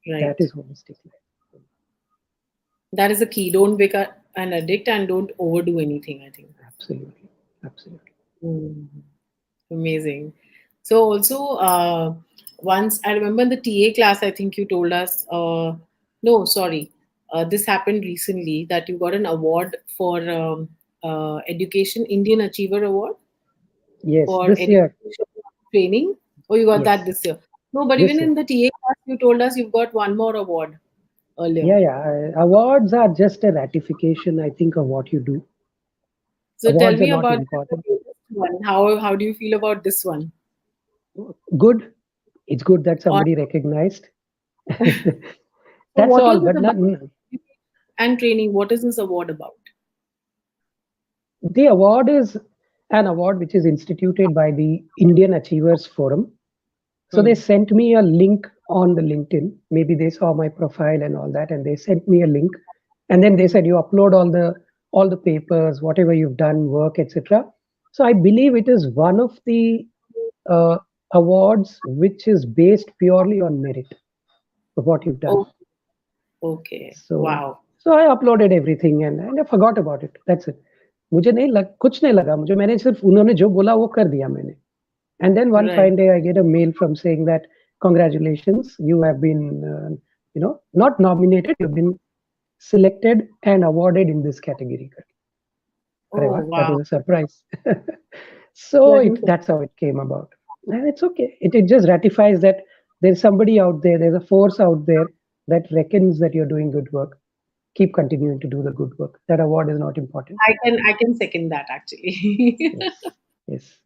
That Right. is holistic life. That is the key. Don't become an addict and don't overdo anything, I think. Absolutely. Absolutely. Mm. Amazing. So also, once I remember in the TA class, I think you told us, no, sorry, this happened recently that you got an award for education, Indian Achiever Award Yes, for this year. education training. Oh, you got that Yes, this year. No, but even this year. in the TA class, you told us you've got one more award earlier. Yeah. Awards are just a ratification, I think, of what you do. So tell Awards are me not about the important. latest one. How do you feel about this one? Good. It's good that Or somebody recognized. so That's what all. was it But about? not, And training, what is this award about? the award is an award which is instituted by the Indian Achievers Forum. So they Hmm. sent me a link on the LinkedIn. Maybe they saw my profile and all that, and they sent me a link. And then they Hmm. said you upload all the papers, whatever you've done, work, etc. So I believe it is one of the uh, awards which is based purely on merit of what you've done. Oh, okay. So Wow. so I uploaded everything and I forgot about it. That's it. मुझे नहीं लग कुछ नहीं लगा मुझे मैंने सिर्फ उन्होंने जो बोला वो कर दिया मैंने. And then one Right. fine day, I get a mail from saying that congratulations, you have been, not nominated, you've been selected and awarded in this category. अरे Oh, वाह, that wow. was a surprise. Yeah, So I think so. that's how it came about, and it's okay. It just ratifies that there's somebody out there, there's a force out there that reckons that you're doing good work. Keep continuing to do the good work. That award is not important. I can second that actually. Yes, yes,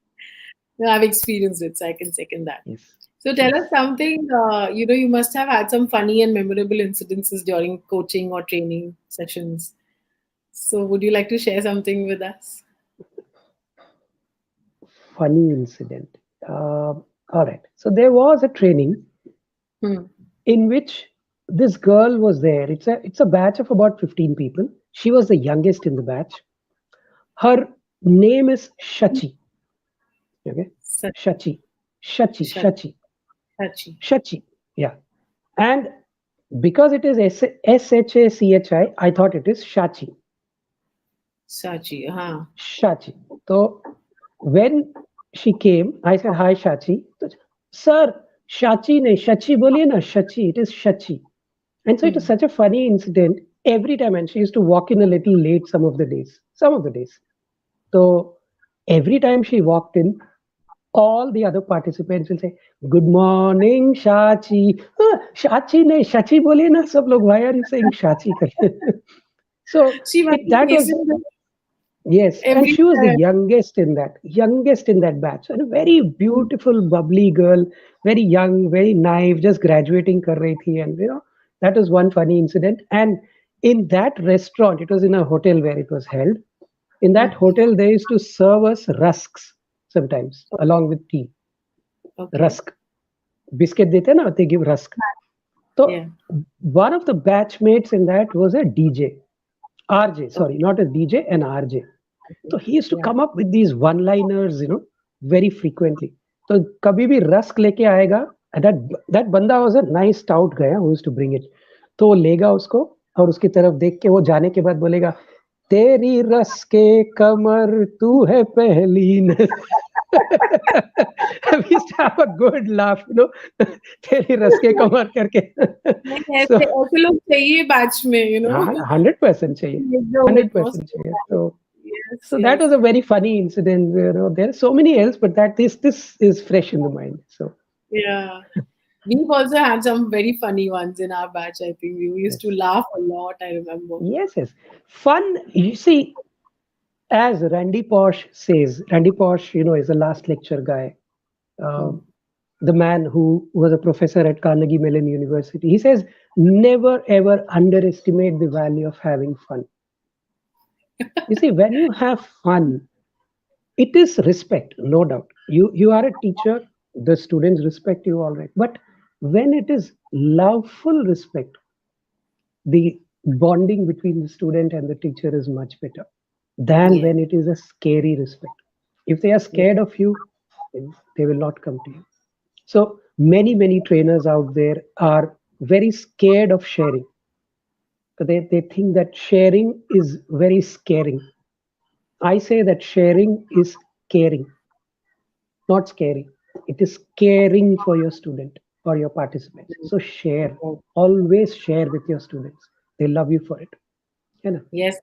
No, I've experienced it, so I can second that. yes, So tell us yes. something. You must have had some funny and memorable incidences during coaching or training sessions. So would you like to share something with us? Funny incident. All right. So there was a training Hmm. in which this girl was there. It's a batch of about 15 people. She was the youngest in the batch. Her name is Shachi. Okay, Such, Shachi, Shachi, such, Shachi, such, Shachi. Yeah, and because it is Shachi, I thought it is Shachi. such, huh? Shachi. So when she came, I said, "Hi, Shachi." So, Sir, Shachi nahi, Shachi boliye na, Shachi. It is Shachi. And so it was Hmm. such a funny incident every time. And she used to walk in a little late some of the days. Some of the days. So every time she walked in, all the other participants will say, "Good morning, Shachi." Shachi nahi, Shachi boliye na. Sab log, why are you saying Shachi? So She must be that was. facing this Yes, and every she was the time. youngest in that batch, and a very beautiful, bubbly girl, very young, very naive, just graduating kar rahi thi, and that was one funny incident. And in that restaurant, it was in a hotel where it was held. In that Hmm. hotel, they used to serve us rusks sometimes along with tea. Okay. Rusk, biscuit dete na, they give rusk. So Yeah. one of the batchmates in that was a DJ, RJ, sorry, Okay. not a DJ, an RJ. So he used to Yeah. come up with these one-liners, very frequently. तो कभी भी rusk लेके आएगा, that बंदा was a nice stout guy who used to bring it. तो वो लेगा उसको और उसकी तरफ देख के वो जाने के बाद बोलेगा, तेरी रस के कमर तू है पहली न-" We used to have a good laugh, तेरी रस के कमर करके. नहीं So ऐसे ऐसे लोग चाहिए बैच में हाँ, 100% चाहिए, जो मेरे को 100% चाहिए. So yes So that yes was a very funny incident. There are so many else, but that this is fresh in the mind. So yeah. We've also had some very funny ones in our batch. I think we used to yes, laugh a lot. I remember. yes. Fun. You see, as Randy Posh says, Randy Posh, is the last lecture guy, uh, Hmm. the man who was a professor at Carnegie Mellon University. He says, never ever underestimate the value of having fun. You see, when you have fun, it is respect, no doubt. You are a teacher, the students respect you, all right, but when it is loveful respect, the bonding between the student and the teacher is much better. than Yes. when it is a scary respect. If they are Yes. scared of you, then they will not come to you. So many trainers out there are very scared of sharing. They think that sharing is very scaring. I say that sharing is caring, not scary. It is caring for your student or your participants. So share, always share with your students. They love you for it. You know? Yes.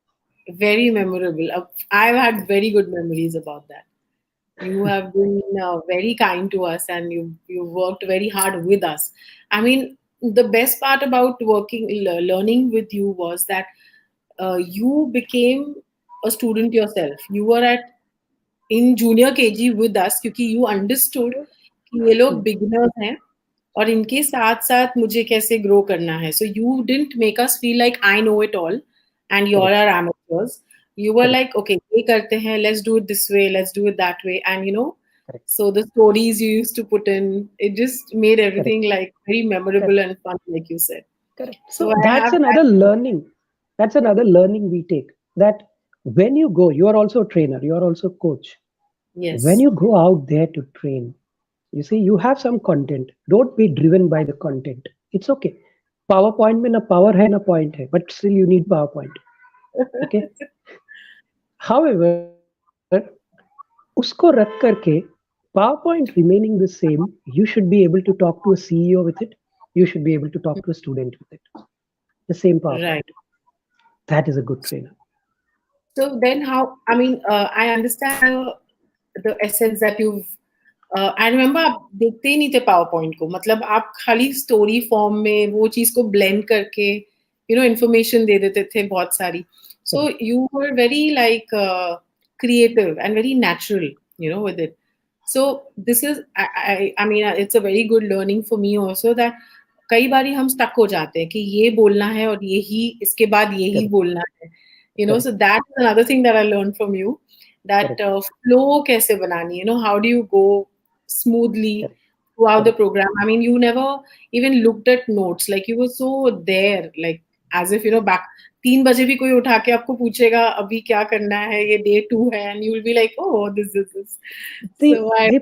Very memorable. I've had very good memories about that. You have been very kind to us, and you worked very hard with us. I mean, the best part about learning with you was that you became a student yourself. You were at in junior KG with us क्योंकि you understood कि ये लोग Hmm. beginners हैं और इनके साथ साथ मुझे कैसे grow करना है. So you didn't make us feel like I know it all and you all Correct. are amateurs. You were Correct. like, okay, ये करते हैं, let's do it this way, let's do it that way, and Correct. so the stories you used to put in, it just made everything Correct. like very memorable Correct. and fun, like you said. Correct. So So I that's have another that. learning. That's another learning we take. That when you go, you are also a trainer, you are also a coach. When Yes, you go out there to train, you see, you have some content. Don't be driven by the content. It's okay. PowerPoint में ना power है ना point है, but still you need PowerPoint. Okay. However, उसको रख करके PowerPoint remaining the same, you should be able to talk to a CEO with it. You should be able to talk to a student with it. The same PowerPoint. right. That is a good trainer. So then how, I mean, I understand the essence that you've I remember आप देखते ही नहीं थे power point को मतलब आप खाली story form में वो चीज को ब्लेंड करके इन्फॉर्मेशन दे देते थे बहुत सारी सो Correct. You were very like creative and very natural with it so this is I mean it's a very good learning for me also that कई बारी हम स्टक हो जाते हैं कि ये बोलना है और यही इसके बाद यही Correct. बोलना है so Correct. that is another thing that I learned from you that Correct. flow kaise banani how do you go smoothly Correct. throughout the Correct. program. I mean, you never even looked at notes, like you were so there, like as if back 3 बजे भी कोई उठा के आपको पूछेगा अभी क्या करना है ये day 2 है and you will be like oh this so I remember.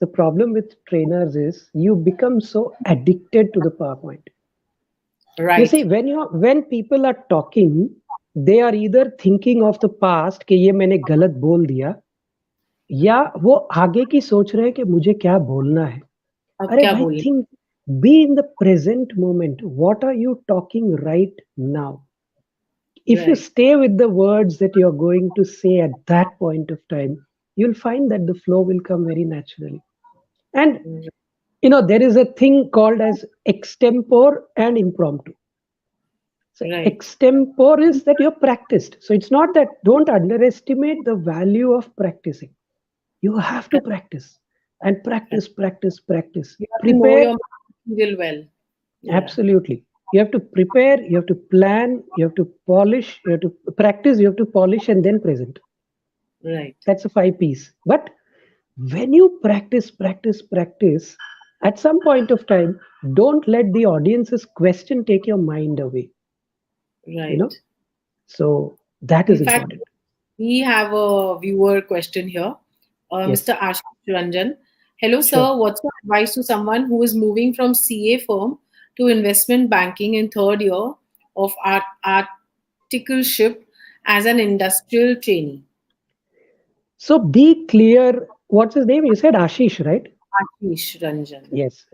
The problem with trainers is you become so addicted to the PowerPoint. You Right, see, when people are talking, they are either thinking of the past कि ये मैंने गलत बोल दिया या वो आगे की सोच रहे हैं कि मुझे क्या बोलना है. अब अरे क्या भाई बोले. think, be in the present moment. What are you talking right now? If you Right. stay with the words that you're going to say at that point of time, you'll find that the flow will come very naturally. And there is a thing called as extempore and impromptu. So Right. extempore is that you're practiced. So it's not that, don't underestimate the value of practicing. You have to Correct. practice and Correct. practice. You have to know Prepare. your material well. Yeah. Absolutely. You have to prepare, you have to plan, you have to polish, you have to practice, you have to polish, and then present. Right. That's a 5 piece. But when you practice, at some point of time, don't let the audience's question take your mind away. You know, Right. so that is In fact, important. we have a viewer question here. Mr. Yes, Ashish Ranjan. Hello, sure. sir. What's your advice to someone who is moving from CA firm to investment banking in third year of articleship as an industrial trainee? So be clear. What's his name? You said Ashish, right? Ashish Ranjan. Yes.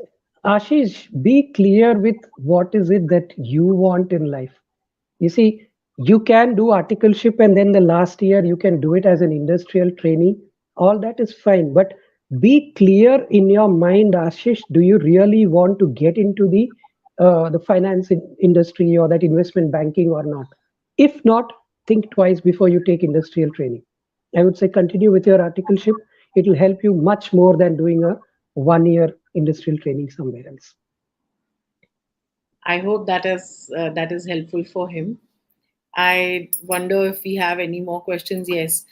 Ashish, be clear with what is it that you want in life. You see, you can do articleship and then the last year you can do it as an industrial trainee. All that is fine. But be clear in your mind, Ashish, do you really want to get into the finance industry or that investment banking or not? If not, think twice before you take industrial training. I would say continue with your articleship. It will help you much more than doing a 1 year industrial training somewhere else. I hope that is helpful for him. I wonder if we have any more questions. Yes.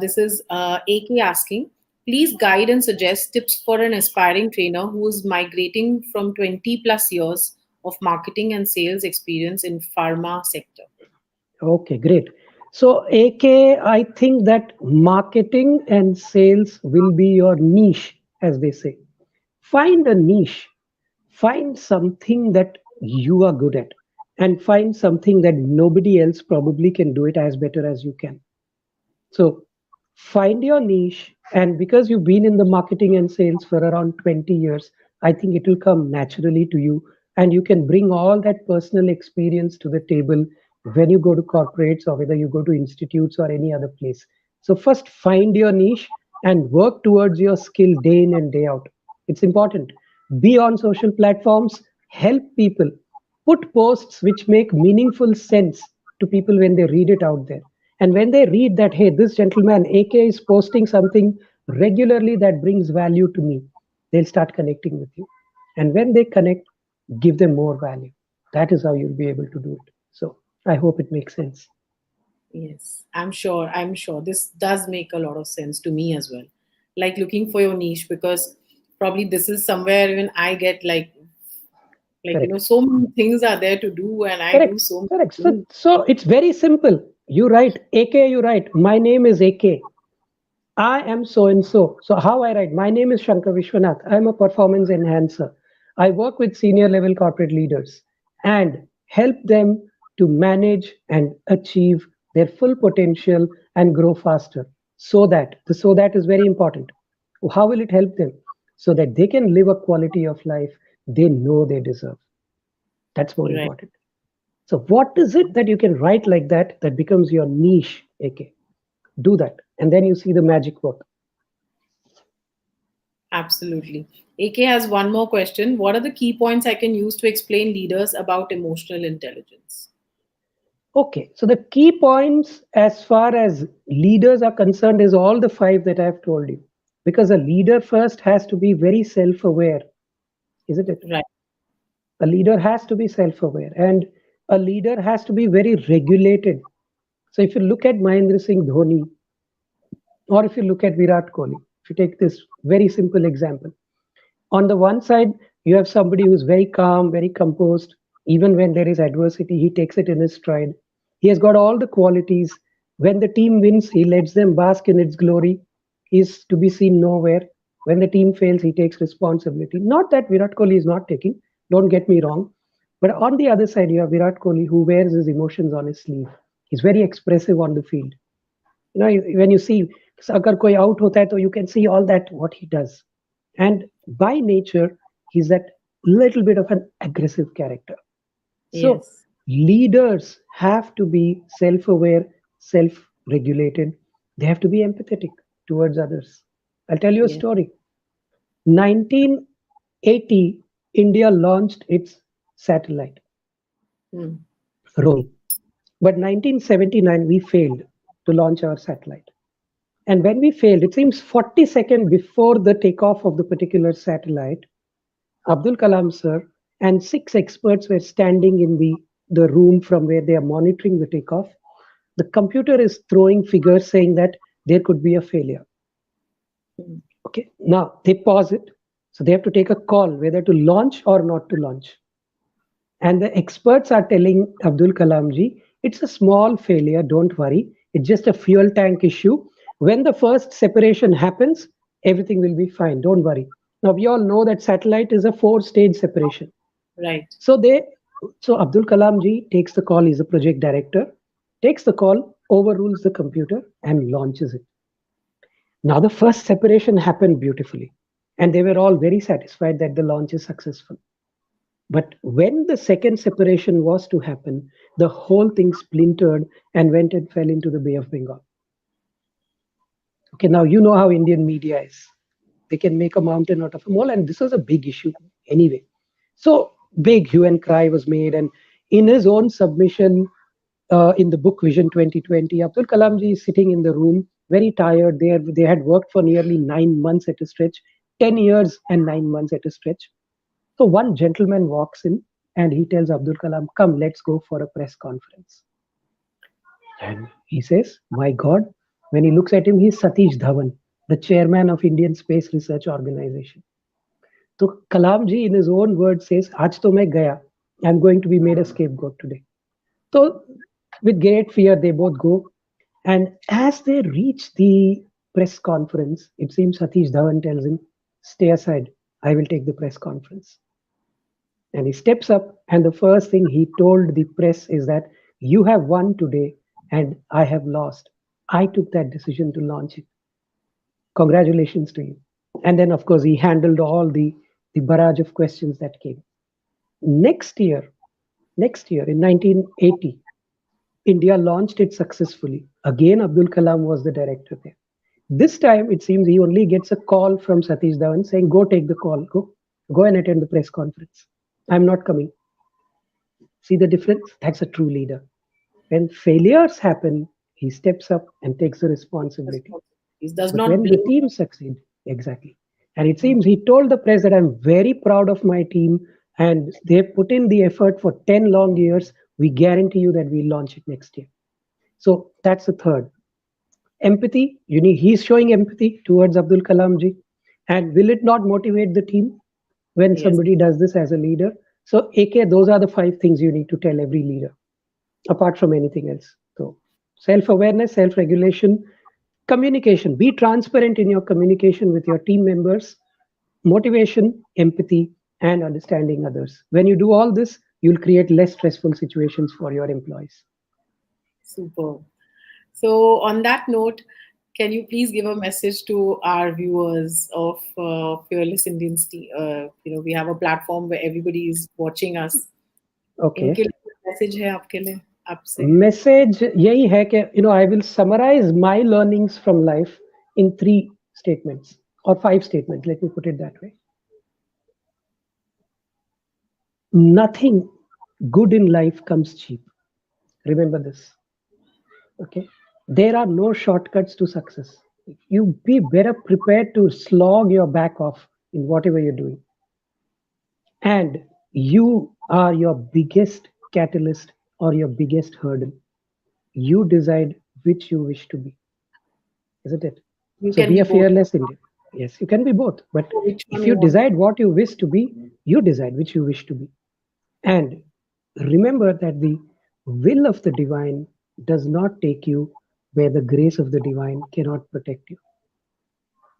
This is AK asking, please guide and suggest tips for an aspiring trainer who is migrating from 20 plus years of marketing and sales experience in pharma sector. Okay, great. So, AK, I think that marketing and sales will be your niche, as they say. Find a niche, find something that you are good at, and find something that nobody else probably can do it as better as you can. So find your niche, and because you've been in the marketing and sales for around 20 years, I think it will come naturally to you, and you can bring all that personal experience to the table when you go to corporates or whether you go to institutes or any other place. So first find your niche and work towards your skill day in and day out. It's important. Be on social platforms, help people, put posts which make meaningful sense to people when they read it out there. And when they read that, hey, this gentleman, AK, is posting something regularly that brings value to me, they'll start connecting with you. And when they connect, give them more value. That is how you'll be able to do it. So I hope it makes sense. Yes, I'm sure. I'm sure this does make a lot of sense to me as well. Like looking for your niche, because probably this is somewhere even I get Correct. so many things are there to do, and I do Correct. so many Correct. So, things. so it's very simple. You write AK, you write, my name is AK. I am so and so. So, how I write? My name is Shanker Viswanath. I'm a performance enhancer. I work with senior level corporate leaders and help them to manage and achieve their full potential and grow faster. So that is very important. How will it help them? So that they can live a quality of life they know they deserve. That's more Right. important. So, what is it that you can write like that that becomes your niche, AK? Do that, and then you see the magic work. Absolutely. AK has one more question. What are the key points I can use to explain leaders about emotional intelligence? Okay, so the key points as far as leaders are concerned is all the five that I've told you. Because a leader first has to be very self aware, isn't it? Right. A leader has to be self aware, and a leader has to be very regulated. So if you look at Mahendra Singh Dhoni, or if you look at Virat Kohli, if you take this very simple example, on the one side, you have somebody who's very calm, very composed. Even when there is adversity, he takes it in his stride. He has got all the qualities. When the team wins, he lets them bask in its glory. He's to be seen nowhere. When the team fails, he takes responsibility. Not that Virat Kohli is not taking, don't get me wrong. But on the other side, you have Virat Kohli who wears his emotions on his sleeve. He's very expressive on the field. When you see अगर कोई out होता है तो you can see all that what he does. And by nature, he's that little bit of an aggressive character. So Yes. leaders have to be self-aware, self-regulated. They have to be empathetic towards others. I'll tell you a Yes. story. 1980, India launched its satellite, Hmm. Rohini. But 1979, we failed to launch our satellite. And when we failed, it seems 40 seconds before the takeoff of the particular satellite, Abdul Kalam sir and six experts were standing in the room from where they are monitoring the takeoff. The computer is throwing figures saying that there could be a failure. Hmm. Okay, now they pause it. So they have to take a call whether to launch or not to launch. And the experts are telling Abdul Kalam ji, it's a small failure, don't worry. It's just a fuel tank issue. When the first separation happens, everything will be fine, don't worry. Now we all know that satellite is a four-stage separation. Right. So so Abdul Kalam ji takes the call, he's a project director, takes the call, overrules the computer and launches it. Now the first separation happened beautifully and they were all very satisfied that the launch is successful. But when the second separation was to happen, the whole thing splintered and went and fell into the Bay of Bengal. Okay, now you know how Indian media is. They can make a mountain out of a mole, and this was a big issue anyway. So big hue and cry was made, and in his own submission in the book Vision 2020, Abdul Kalam ji is sitting in the room, very tired. They had worked for nearly 9 months at a stretch, 10 years and 9 months at a stretch. So one gentleman walks in and he tells Abdul Kalam, come, let's go for a press conference. And he says, my God, when he looks at him, he's Satish Dhawan, the chairman of Indian Space Research Organization. So Kalam ji, in his own words, says, Aaj to main gaya. I'm going to be made a scapegoat today. So with great fear, they both go. And as they reach the press conference, it seems Satish Dhawan tells him, "Stay aside, I will take the press conference." And he steps up, and the first thing he told the press is that you have won today and I have lost. I took that decision to launch it. Congratulations to you. And then, of course, he handled all the barrage of questions that came. Next year, next year in 1980, India launched it successfully. Again, Abdul Kalam was the director there. This time, it seems he only gets a call from Satish Dhawan saying, "Go take the call, go and attend the press conference. I'm not coming." See the difference? That's a true leader. When failures happen, he steps up and takes the responsibility. Responsibilities. Does But not when the blame. team succeed, exactly. And it seems he told the press that I'm very proud of my team and they've put in the effort for 10 long years. We guarantee you that we'll launch it next year. So that's the third. Empathy, he's showing empathy towards Abdul Kalam ji. And will it not motivate the team when Yes. somebody does this as a leader? So, AK, those are the five things you need to tell every leader, apart from anything else. So, self awareness, self regulation, communication. Be transparent in your communication with your team members, motivation, empathy, and understanding others. When you do all this, you'll create less stressful situations for your employees. Super. So, on that note, can you please give a message to our viewers of Fearless Indians? We have a platform where everybody is watching us. Okay. इनके लिए कुछ message है आपके लिए आपसे Message यही है कि I will summarize my learnings from life in three statements or five statements. Let me put it that way. Nothing good in life comes cheap. Remember this. Okay. There are no shortcuts to success. You be better prepared to slog your back off in whatever you're doing. And you are your biggest catalyst or your biggest hurdle. You decide which you wish to be, isn't it? you So can be be a both. fearless Indian. Yes, you can be both. But So which one if you you want? decide what you wish to be, you decide which you wish to be. And remember that the will of the divine does not take you where the grace of the divine cannot protect you.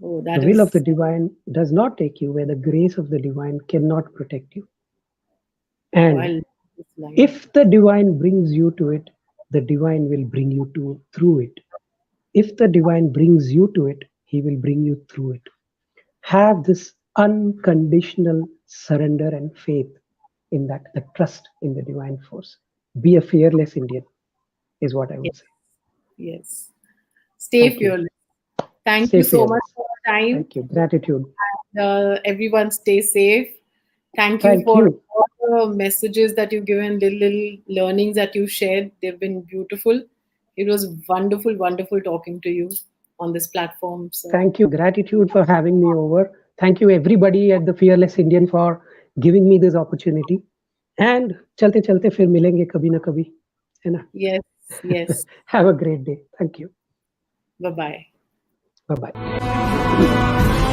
Oh, The that will of the is divine does not take you where the grace of the divine cannot protect you. oh, I And love this line. if the divine brings you to it, the divine will bring you to through it. If the divine brings you to it, he will bring you through it. Have this unconditional surrender and faith in that, the trust in the divine force. Be a fearless Indian, is what I Yes, would say. yes. Stay Thank you. fearless. Thank Stay you so much fearless. for your time. Thank you. Gratitude. Everyone stay safe. Thank you Thank for you. all the messages that you've given, little learnings that you shared. They've been beautiful. It was wonderful, wonderful talking to you on this platform. So, Thank you. Gratitude for having me over. Thank you, everybody at the Fearless Indian, for giving me this opportunity. And चलते चलते फिर मिलेंगे कभी ना कभी, है ना? yes, yes. Have a great day. Thank you. Bye bye. Bye bye.